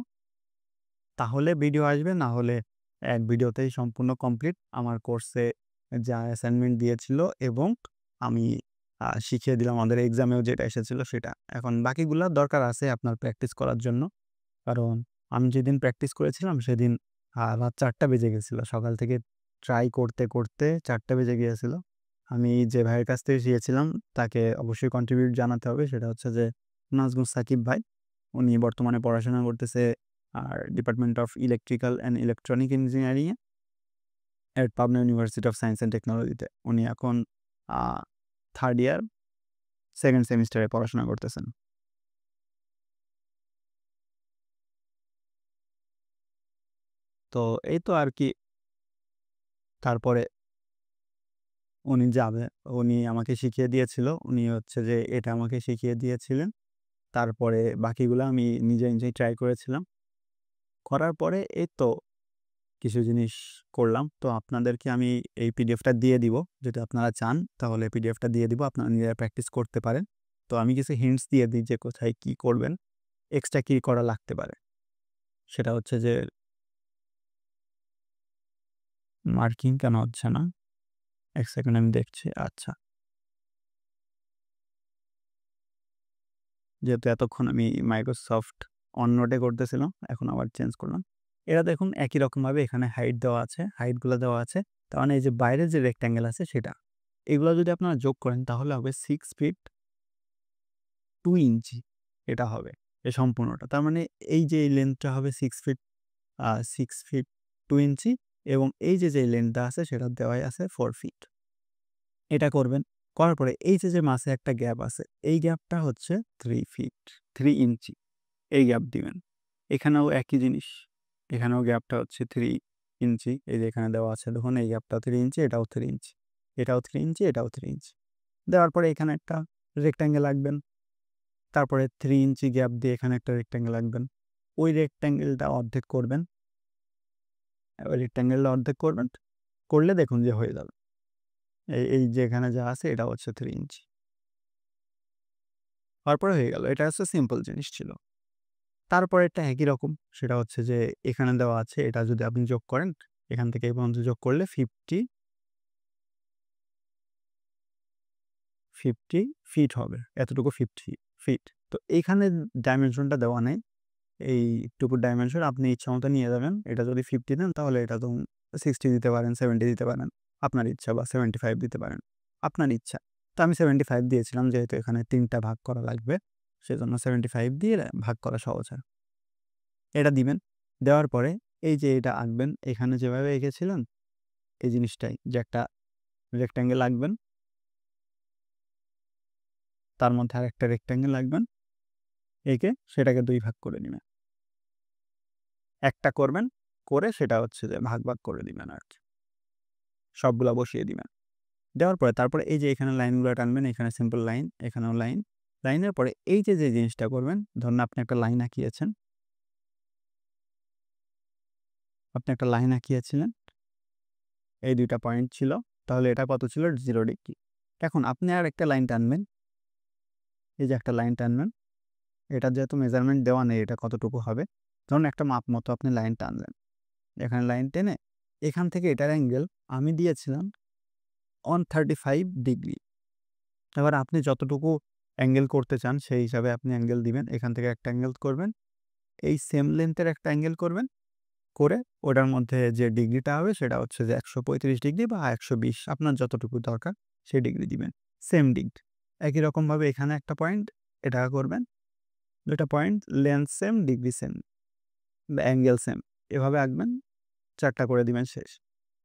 তাহলে ভিডিও আসবে, না হলে এক ভিডিওতেই সম্পূর্ণ কমপ্লিট। আমার কোর্সে যা অ্যাসাইনমেন্ট দিয়েছিল এবং আমি শিখিয়ে দিলাম আমাদের এক্সামেও যেটা এসেছিল সেটা। এখন বাকিগুলা দরকার আছে আপনার প্র্যাকটিস করার জন্য। কারণ আমি যেদিন প্র্যাকটিস করেছিলাম সেদিন রাত 4টা বেজে গেছিল। সকাল থেকে ট্রাই করতে, করতে 4টা বেজে গিয়েছিল। আমি যে ভাইয়ের কাছ থেকে শিখেছিলাম তাকে অবশ্যই কন্ট্রিবিউট জানাতে হবে। সেটা হচ্ছে যে নাজমুস সাকিব ভাই। উনি বর্তমানে পড়াশোনা করতেছে department of electrical and electronic ইঞ্জিনিয়ারিংয়ে at Pabna university of science and টেকনোলজিতে। উনি এখন 3rd ইয়ার 2nd সেমিস্টারে পড়াশোনা করতেছেন। তো এই তো আর কি। তারপরে উনি যাবে, উনি আমাকে শিখিয়ে দিয়েছিল। উনি হচ্ছে যে এটা আমাকে শিখিয়ে দিয়েছিলেন। তারপরে বাকিগুলো আমি নিজে, নিজেই ট্রাই করেছিলাম। করার পরে এই তো কিছু জিনিস করলাম। তো আপনাদেরকে আমি এই পিডিএফটা দিয়ে দিব। যদি আপনারা চান তাহলে পিডিএফটা দিয়ে দিব। আপনারা নিজেরা প্র্যাকটিস করতে পারেন। তো আমি কিছু হিন্টস দিয়ে দিই যে কোথায় কি করবেন, এক্সট্রা কি করা লাগতে পারে। সেটা হচ্ছে যে মার্কিং কেন হচ্ছে না? 1 সেকেন্ড আমি দেখছি। আচ্ছা। যেহেতু এতক্ষণ আমি মাইক্রোসফট অননোটে করতেছিলাম, এখন আবার চেঞ্জ করলাম। এরা দেখুন একই রকমভাবে এখানে হাইট দেওয়া আছে, হাইটগুলো দেওয়া আছে। তার মানে এই যে বাইরের যে রেক্ট্যাঙ্গেল আছে সেটা, এগুলো যদি আপনারা যোগ করেন তাহলে হবে 6 ফিট 2 ইঞ্চি। এটা হবে এই সম্পূর্ণটা। তার মানে এই যে এই লেন্থটা হবে 6 ফিট 6 ফিট 2 ইঞ্চি, এবং এই যে লেন্থটা আছে সেটা দেওয়াই আছে 4 ফিট। এটা করবেন। করার পরে এই যে মাঝে একটা গ্যাপ আছে, এই গ্যাপটা হচ্ছে 3 ফিট 3 ইঞ্চি। এই গ্যাপ দিবেন। এখানেও একই জিনিস। এখানেও গ্যাপটা হচ্ছে 3 ইঞ্চি। এই যে এখানে দেওয়া আছে দেখুন, এই গ্যাপটাও 3 ইঞ্চি, এটাও 3 ইঞ্চি, এটাও 3 ইঞ্চি, এটাও 3 ইঞ্চি। দেওয়ার পরে এখানে একটা রেক্ট্যাঙ্গেল আঁকবেন। তারপরে 3 ইঞ্চি গ্যাপ দিয়ে এখানে একটা রেক্ট্যাঙ্গেল আঁকবেন। ওই রেক্ট্যাঙ্গেলটা অর্ধেক করবেন। ওই রেক্ট্যাঙ্গেলটা অর্ধেক করবেন, করলে দেখুন যে হয়ে যাবে। এই যে এখানে যা আছে এটা হচ্ছে 3 ইঞ্চি। তারপরে হয়ে গেল। এটা হচ্ছে সিম্পল জিনিস ছিল। তারপরে একটা একই রকম, সেটা হচ্ছে যে এখানে দেওয়া আছে, এটা যদি আপনি যোগ করেন, এখান থেকে এই পর্যন্ত যোগ করলে 50 ফিট হবে। এতটুকু 50 ফিট। তো এইখানে ডাইমেনশনটা দেওয়া নেই। এইটুকু ডাইমেনশন আপনি ইচ্ছামতো নিয়ে যাবেন। এটা যদি 50 দেন তাহলে এটা তো 60 দিতে পারেন, 70 দিতে পারেন। আপনার ইচ্ছা, বা 75 দিতে পারেন। আপনার ইচ্ছা। তো আমি 75 দিয়েছিলাম, যেহেতু এখানে 3টা ভাগ করা লাগবে। সেজন্য 75 দিয়ে ভাগ করা সহজ হয়। এটা দিবেন। দেওয়ার পরে এই যে এটা আঁকবেন, এখানে যেভাবে এঁকেছিলেন এই জিনিসটাই, যে একটা রেক্ট্যাঙ্গেল আঁকবেন, তার মধ্যে আরেকটা রেক্ট্যাঙ্গেল আঁকবেন, এঁকে সেটাকে 2 ভাগ করে নিবেন। একটা করবেন, করে সেটা হচ্ছে যে ভাগ, ভাগ করে দিবেন আরকি। সবগুলা বসিয়ে দিবেন। দেওয়ার পরে তারপরে এই যে এখানে লাইনগুলো টানবেন, এখানে সিম্পল লাইন, এখানেও লাইন। লাইনের পরে এই যে জিনিসটা করবেন, ধরুন আপনি একটা লাইন আঁকিয়েছেন। এই 2টা পয়েন্ট ছিল। তাহলে এটা কত ছিল? 0 ডিগ্রি। এখন আপনি আর একটা লাইন টানবেন, এই যে একটা লাইন টানবেন, এটা যেহেতু মেজারমেন্ট দেওয়া নেই এটা কতটুকু হবে, ধরুন একটা মাপ মতো আপনি লাইন টানলেন, এখানে লাইন টেনে এখান থেকে এটার অ্যাঙ্গেল আমি দিয়েছিলাম 135 ডিগ্রি। এবার আপনি যতটুকু অ্যাঙ্গেল করতে চান সেই হিসাবে আপনি অ্যাঙ্গেল দিবেন, এখান থেকে একটা অ্যাঙ্গেল করবেন, এই সেম লেন্থের একটা অ্যাঙ্গেল করবেন, করে ওটার মধ্যে যে ডিগ্রিটা হবে সেটা হচ্ছে যে 135 ডিগ্রি বা 120, আপনার যতটুকু দরকার সেই ডিগ্রি দিবেন, সেম ডিগ্রি। একই রকমভাবে এখানে একটা পয়েন্ট এটা করবেন, দুইটা point length same, degree same, angle same, এভাবে আঁকবেন, 4টা করে দিবেন, শেষ।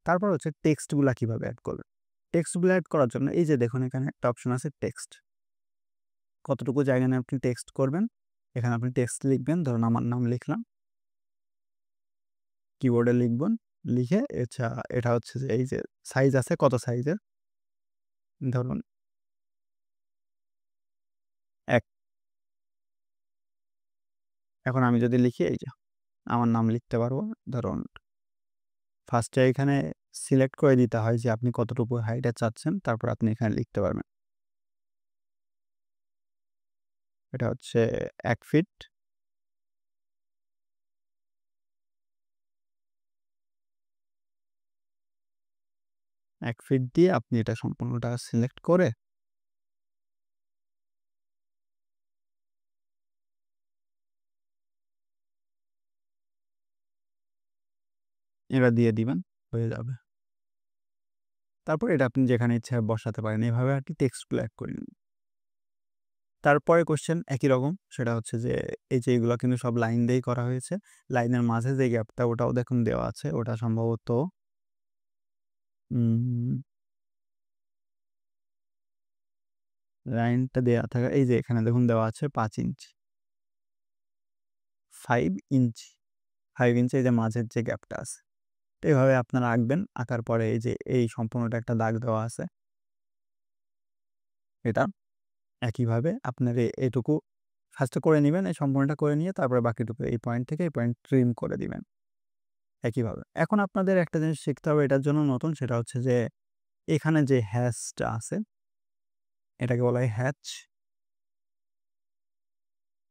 তারপর হচ্ছে টেক্সটগুলা কিভাবে অ্যাড করবেন। টেক্সটগুলো অ্যাড করার জন্য এই যে দেখুন এখানে একটা অপশন আছে টেক্সট, কতটুকু জায়গা নিয়ে আপনি টেক্সট করবেন, এখানে আপনি টেক্সট লিখবেন, ধরুন আমার নাম লিখলাম, কিবোর্ডে লিখবেন, লিখে এটা হচ্ছে যে এই যে সাইজ আছে কত সাইজের, ধরুন 1। এখন আমি যদি লিখি এই যে আমার নাম লিখতে পারবো, ধরুন ফার্স্টে এখানে সিলেক্ট করে দিতে হয় যে আপনি কতটুকু হাইটে চাচ্ছেন, তারপর আপনি এখানে লিখতে পারবেন। এটা হচ্ছে 1 ফিট, 1 ফিট দিয়ে আপনি এটা সম্পূর্ণটা সিলেক্ট করে এটা দিয়ে দিবেন, হয়ে যাবে। তারপর এটা আপনি যেখানে ইচ্ছা বসাতে পারেন, এভাবে আর কি টেক্সটগুলো অ্যাড করে নিন। তারপরে কোশ্চেন একই রকম, সেটা হচ্ছে যে এই যে এগুলো কিন্তু সব লাইন দিয়েই করা হয়েছে, লাইনের মাঝে যে গ্যাপটা ওটাও দেখুন দেওয়া আছে, ওটা সম্ভবত লাইনটা দেওয়া থাকে, এই যে এখানে দেখুন দেওয়া আছে 5 ইঞ্চি, 5 ইঞ্চি, 5 ইঞ্চি, এই যে মাঝের যে গ্যাপটা আছে, তো এইভাবে আপনারা আঁকবেন। আঁকার পরে এই যে এই সম্পূর্ণটা একটা দাগ দেওয়া আছে, এটা একইভাবে আপনার এটুকু ফার্স্টে করে নেবেন, এই সম্পূর্ণটা করে নিয়ে তারপরে বাকিটুকু এই পয়েন্ট থেকে এই পয়েন্ট ট্রিম করে দিবেন একইভাবে। এখন আপনাদের একটা জিনিস শিখতে হবে এটার জন্য নতুন, সেটা হচ্ছে যে এখানে যে হ্যাচটা আছে এটাকে বলা হয় হ্যাচ,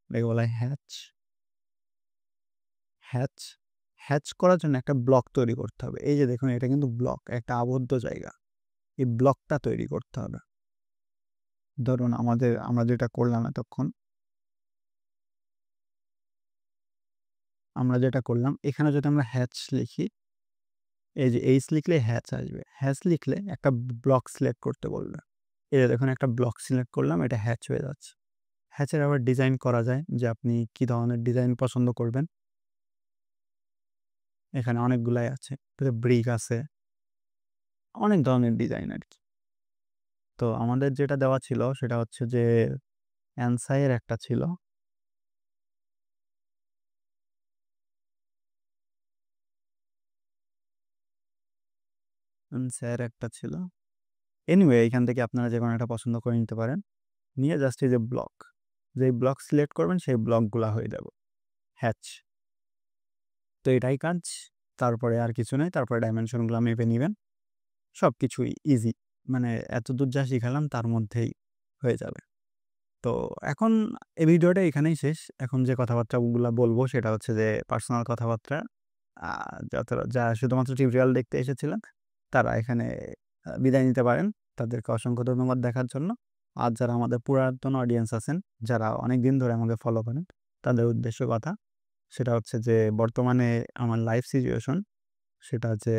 এটাকে বলা হয় হ্যাচ। হ্যাচ হ্যাচ করার জন্য একটা ব্লক তৈরি করতে হবে, এই যে দেখুন এটা কিন্তু ব্লক, একটা আবদ্ধ জায়গা, এই ব্লকটা তৈরি করতে হবে। ধরুন আমরা যেটা করলাম এতক্ষণ, এখানে যদি আমরা হ্যাচ লিখি, এই যে এইচ লিখলে হ্যাচ আসবে, হ্যাচ লিখলে একটা ব্লক সিলেক্ট করতে বলবে, এই যে দেখুন একটা ব্লক সিলেক্ট করলাম, এটা হ্যাচ হয়ে যাচ্ছে। হ্যাচের আবার ডিজাইন করা যায় যে আপনি কি ধরনের ডিজাইন পছন্দ করবেন, এখানে অনেকগুলাই আছে, ব্রিক আছে, অনেক ধরনের ডিজাইন আর কি। তো আমাদের যেটা দেওয়া ছিল সেটা হচ্ছে যে অ্যানসাইয়ের একটা ছিল, এনিওয়ে এখান থেকে আপনারা যে কোনো একটা পছন্দ করে নিতে পারেন, নিয়ে জাস্ট এই যে যেই ব্লক সিলেক্ট করবেন সেই ব্লকগুলা হয়ে যাবে হ্যাচ। তো এটাই কাজ, তারপরে আর কিছু নেই, তারপরে ডাইমেনশনগুলো মেপে নেবেন, সব কিছুই ইজি, মানে এতদূর যা শিখালাম তার মধ্যেই হয়ে যাবে। তো এখন এই ভিডিওটা এখানেই শেষ। এখন যে কথাবার্তাগুলো বলবো সেটা হচ্ছে যে পার্সোনাল কথাবার্তা, যারা শুধুমাত্র টিউটোরিয়াল দেখতে এসেছিলেন তারা এখানে বিদায় নিতে পারেন। তাদেরকে অসংখ্য ধন্যবাদ দেখার জন্য। আর যারা আমাদের পুরাতন অডিয়েন্স আছেন, যারা অনেক দিন ধরে আমাকে ফলো করেন, তাদের উদ্দেশ্য কথা সেটা হচ্ছে যে বর্তমানে আমার লাইফ সিচুয়েশন সেটা হচ্ছে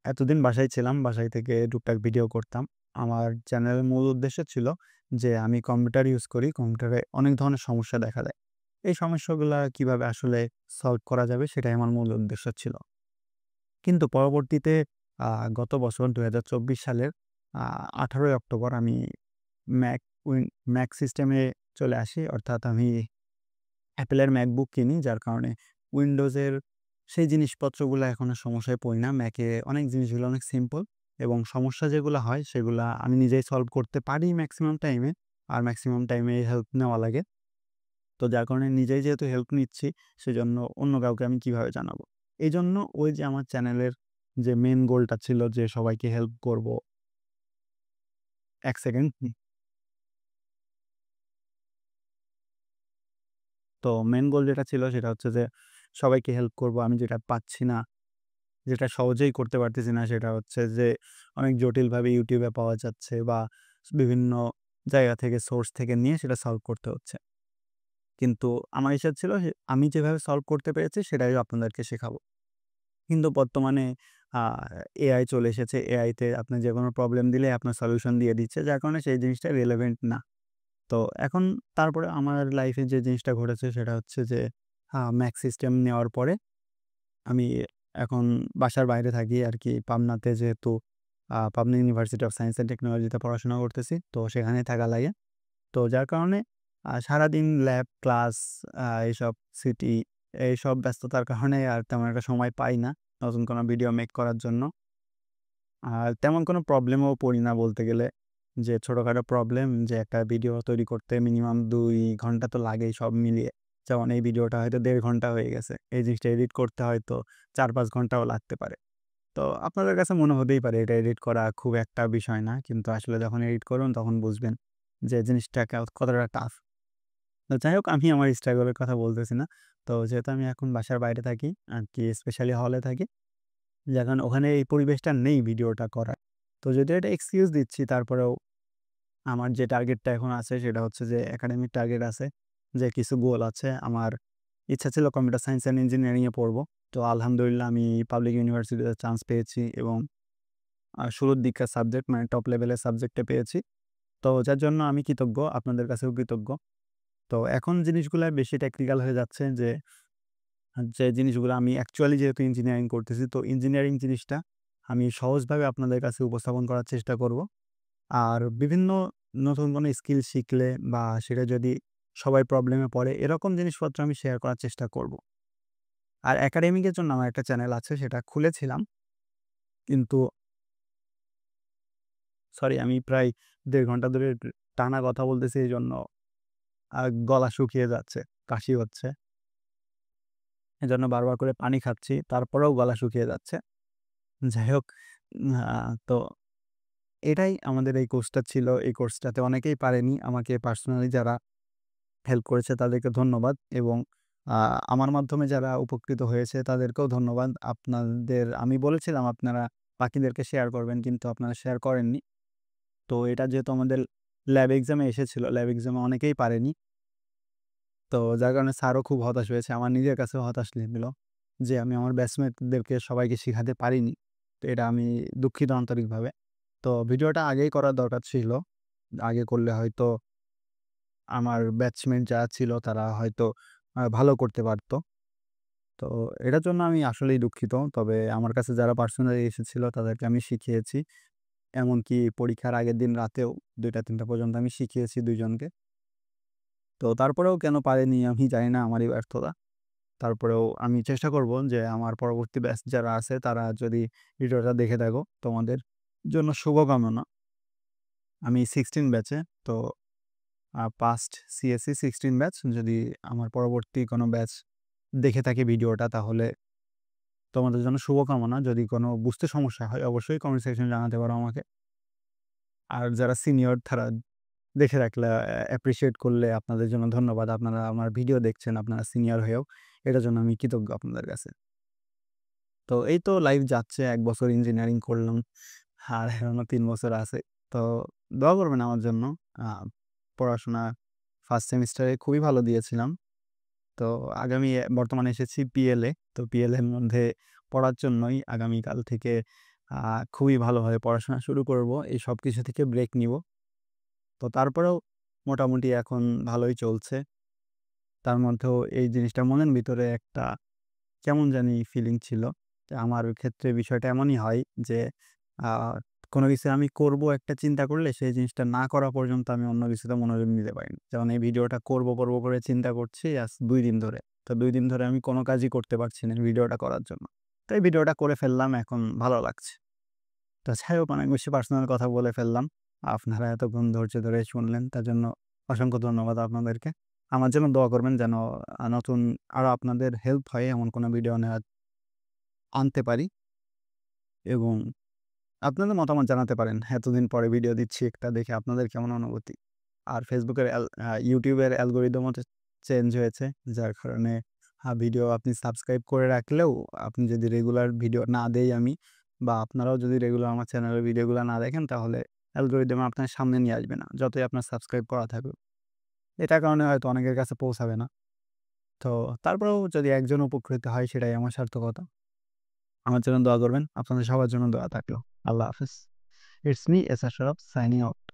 এতদিন বাসায় ছিলাম, বাসায় থেকে টুকটাক ভিডিও করতাম। আমার চ্যানেলের মূল উদ্দেশ্য ছিল যে আমি কম্পিউটার ইউজ করি, কম্পিউটারে অনেক ধরনের সমস্যা দেখা দেয়, এই সমস্যাগুলো কিভাবে আসলে সলভ করা যাবে সেটাই আমার মূল উদ্দেশ্য ছিল। কিন্তু পরবর্তীতে গত বছর 2024 সালের 18 অক্টোবর আমি ম্যাক ম্যাক সিস্টেমে চলে আসি, অর্থাৎ আমি অ্যাপেলের ম্যাকবুক কিনি, যার কারণে উইন্ডোজের সেই জিনিসপত্রগুলো এখন আর সমস্যায় পড়ি না। ম্যাকে অনেক জিনিসগুলো অনেক সিম্পল, এবং সমস্যা যেগুলো হয় সেগুলো আমি নিজেই সলভ করতে পারি ম্যাক্সিমাম টাইমে, আর ম্যাক্সিমাম টাইমে হেল্প নেওয়া লাগে। তো যার কারণে নিজেই যেহেতু হেল্প নিচ্ছি, সেজন্য অন্য কাউকে আমি কিভাবে জানাবো। এই জন্য ওই যে আমার চ্যানেলের যে মেন গোলটা ছিল যে সবাইকে হেল্প করব, 1 সেকেন্ড। তো মেইন গোল যেটা ছিল সেটা হচ্ছে যে সবাইকে হেল্প করব। আমি যেটা পাচ্ছি না, যেটা সহজেই করতে পারতেছি না সেটা হচ্ছে যে অনেক জটিলভাবে YouTube এ পাওয়া যাচ্ছে বা বিভিন্ন জায়গা থেকে সোর্স থেকে নিয়ে সেটা সলভ করতে হচ্ছে। কিন্তু আমার ইচ্ছা ছিল যে আমি যেভাবে সলভ করতে পেরেছি সেটাই আপনাদেরকে শেখাবো। কিন্তু বর্তমানে আ এআই চলে এসেছে। এআইতে আপনি যেকোনো প্রবলেম দিলে আপনার সলিউশন দিয়ে দিচ্ছে। যার কারণে সেই জিনিসটা রিলেভেন্ট না। তো এখন তারপরে আমার লাইফে যে জিনিসটা ঘটেছে সেটা হচ্ছে যে ম্যাক সিস্টেম নেওয়ার পরে আমি এখন বাসার বাইরে থাকি আরকি পাবনাতে, যেহেতু Pabna university of science and টেকনোলজিতে পড়াশোনা করতেছি। তো সেখানেই থাকা লাগে। তো যার কারণে সারাদিন ল্যাব, ক্লাস, এইসব সিটি, এইসব ব্যস্ততার কারণে আর তেমন একটা সময় পাই না নতুন কোনো ভিডিও মেক করার জন্য। আর তেমন কোনো প্রবলেমেও পড়ি না বলতে গেলে। যে ছোটখাটো প্রবলেম, যে একটা ভিডিও তৈরি করতে মিনিমাম ২ ঘন্টা তো লাগেই সব মিলিয়ে। যেমন এই ভিডিওটা হয়তো ১.৫ ঘন্টা হয়ে গেছে। এই জিনিসটা এডিট করতে হয়তো ৪-৫ ঘন্টাও লাগতে পারে। তো আপনাদের কাছে মনে হতেই পারে এটা এডিট করা খুব একটা বিষয় না। কিন্তু আসলে যখন এডিট করবেন তখন বুঝবেন যে জিনিসটা কতটা টাফ। তো যাই হোক, আমি আমার স্ট্রাগল এর কথা বলতেছি না। তো যেহেতু আমি এখন বাসার বাইরে থাকি আরকি, স্পেশালি হলে থাকি। যার কারণে ওখানে এই পরিবেশটা নেই ভিডিওটা করার। তো যদিও এটা এক্সকিউজ দিচ্ছি, তারপরেও আমার যে টার্গেটটা এখন আছে সেটা হচ্ছে যে একাডেমিক টার্গেট আছে। যে কিছু গোল আছে। আমার ইচ্ছা ছিল কম্পিউটার সায়েন্স অ্যান্ড ইঞ্জিনিয়ারিং এ পড়বো। তো আলহামদুলিল্লাহ আমি পাবলিক ইউনিভার্সিটিতে চান্স পেয়েছি এবং শুরুর দিককার সাবজেক্ট মানে টপ লেভেলের সাবজেক্টে পেয়েছি। তো যার জন্য আমি কৃতজ্ঞ, আপনাদের কাছেও কৃতজ্ঞ। তো এখন জিনিসগুলা বেশি টেকনিক্যাল হয়ে যাচ্ছে, যে জিনিসগুলো আমি অ্যাকচুয়ালি যেহেতু ইঞ্জিনিয়ারিং করতেছি, তো ইঞ্জিনিয়ারিং জিনিসটা আমি সহজভাবে আপনাদের কাছে উপস্থাপন করার চেষ্টা করব। আর বিভিন্ন নতুন কোনো স্কিল শিখলে বা সেটা যদি সবাই প্রবলেমে পড়ে, এরকম জিনিসপত্র আমি শেয়ার করার চেষ্টা করব। আর একাডেমিকের জন্য আমার একটা চ্যানেল আছে, সেটা খুলেছিলাম। কিন্তু সরি, আমি প্রায় ১.৫ ঘন্টা ধরে টানা কথা বলতেছি, এজন্য গলা শুকিয়ে যাচ্ছে, কাশি হচ্ছে। এজন্য বারবার করে পানি খাচ্ছি, তারপরেও গলা শুকিয়ে যাচ্ছে। যাই হোক, তো এটাই আমাদের এই কোর্সটা ছিল। এই কোর্সটাতে অনেকেই পারেনি। আমাকে পার্সোনালি যারা হেল্প করেছে তাদেরকে ধন্যবাদ এবং আ আমার মাধ্যমে যারা উপকৃত হয়েছে তাদেরকেও ধন্যবাদ। আমি বলেছিলাম আপনারা বাকিদেরকে শেয়ার করবেন, কিন্তু আপনারা শেয়ার করেননি। তো এটা যেহেতু আমাদের ল্যাব এক্সামে এসেছিল, ল্যাব এক্সামে অনেকেই পারেনি। তো যার কারণে স্যারও খুব হতাশ হয়েছে। আমার নিজের কাছেও হতাশ লাগলো যে আমি আমার ব্যাচমেটদেরকে সবাইকে শিখাতে পারিনি। তো এটা আমি দুঃখিত আন্তরিকভাবে। তো ভিডিওটা আগেই করার দরকার ছিল। আগে করলে হয়তো আমার ব্যাচমেট যারা ছিল তারা হয়তো ভালো করতে পারত। তো এটার জন্য আমি আসলেই দুঃখিত। তবে আমার কাছে যারা পার্সোনালি এসেছিল তাদেরকে আমি শিখিয়েছি। এমনকি পরীক্ষার আগের দিন রাতেও ২টা-৩টা পর্যন্ত আমি শিখিয়েছি ২ জনকে। তো তারপরেও কেন পারেনি আমি জানি না, আমারই ব্যর্থতা। তারপরেও আমি চেষ্টা করব যে আমার পরবর্তী ব্যাচ যারা আছে তারা যদি ভিডিওটা দেখে থাকো, তোমাদের জন্য শুভকামনা। আমি 16 ব্যাচে। তো পাস্ট সিএসসি 16 ব্যাচ। যদি আমার পরবর্তী কোনো ব্যাচ দেখে থাকে ভিডিওটা, তাহলে তোমাদের জন্য শুভকামনা। যদি কোনো বুঝতে সমস্যা হয় অবশ্যই কমেন্ট সেকশনে জানাতে পারো আমাকে। আর যারা সিনিয়র তারা দেখে রাখলে অ্যাপ্রিশিয়েট করলে আপনাদের জন্য ধন্যবাদ। আপনারা আমার ভিডিও দেখছেন, আপনারা সিনিয়র হয়েও। এটার জন্য আমি কৃতজ্ঞ আপনাদের কাছে। তো এই তো লাইফ যাচ্ছে। ১ বছর ইঞ্জিনিয়ারিং করলাম। আর এখনো ৩ বছর আছে। তো দোয়া করবেন আমার জন্য। আ পড়াশোনা ফার্স্ট সেমিস্টারে খুবই ভালো দিয়েছিলাম। তো বর্তমানে এসেছি পিএলএ। তো পিএলএ এর মধ্যে পড়ার জন্যই আগামীকাল থেকে আ খুবই ভালোভাবে পড়াশোনা শুরু করব। এই সবকিছু থেকে ব্রেক নিব। তো তারপরেও মোটামুটি এখন ভালোই চলছে। তার মধ্যেও এই জিনিসটা মনের ভিতরে একটা কেমন জানি ফিলিং ছিল। যে আমার ক্ষেত্রে বিষয়টা এমনই হয় যে আ কোনো কিছু আমি করব একটা চিন্তা করলে সেই জিনিসটা না করা পর্যন্ত আমি অন্য কিছুতে মনোযোগ দিতে পারি না। যেমন এই ভিডিওটা করব করে চিন্তা করছি আজ ২ দিন ধরে। তো ২ দিন ধরে আমি কোনো কাজই করতে পারছি না ভিডিওটা করার জন্য। তো এই ভিডিওটা করে ফেললাম, এখন ভালো লাগছে। তো যাই হোক, অনেক বেশি পার্সোনাল কথা বলে ফেললাম। আপনারা এতক্ষণ ধৈর্য ধরে শুনলেন তার জন্য অসংখ্য ধন্যবাদ আপনাদেরকে। আমার জন্য দোয়া করবেন যেন নতুন আরো আপনাদের হেল্প হয় এমন কোনো ভিডিও আনতে পারি এবং আপনাদের মতামত জানাতে পারেন। এতদিন পরে ভিডিও দিচ্ছি একটা দেখে আপনাদের কেমন অনুভূতি? আর ফেসবুকের ইউটিউবের অ্যালগরিদমও চেঞ্জ হয়েছে। যার কারণে ভিডিও আপনি সাবস্ক্রাইব করে রাখলেও আপনি যদি রেগুলার ভিডিও না দেই আমি বা আপনারাও যদি রেগুলার আমার চ্যানেলের ভিডিওগুলো না দেখেন তাহলে অ্যালগরিদম আপনার সামনে নিয়ে আসবে না। যতই আপনার সাবস্ক্রাইব করা থাকুক। এটার কারণে হয়তো অনেকের কাছে পৌঁছাবে না। তো তারপরেও যদি একজন উপকৃত হয় সেটাই আমার সার্থকতা। আমার জন্য দোয়া করবেন। আপনাদের সবার জন্য দোয়া থাকলো। আল্লাহ হাফেজ। It's me S Ashraf signing out.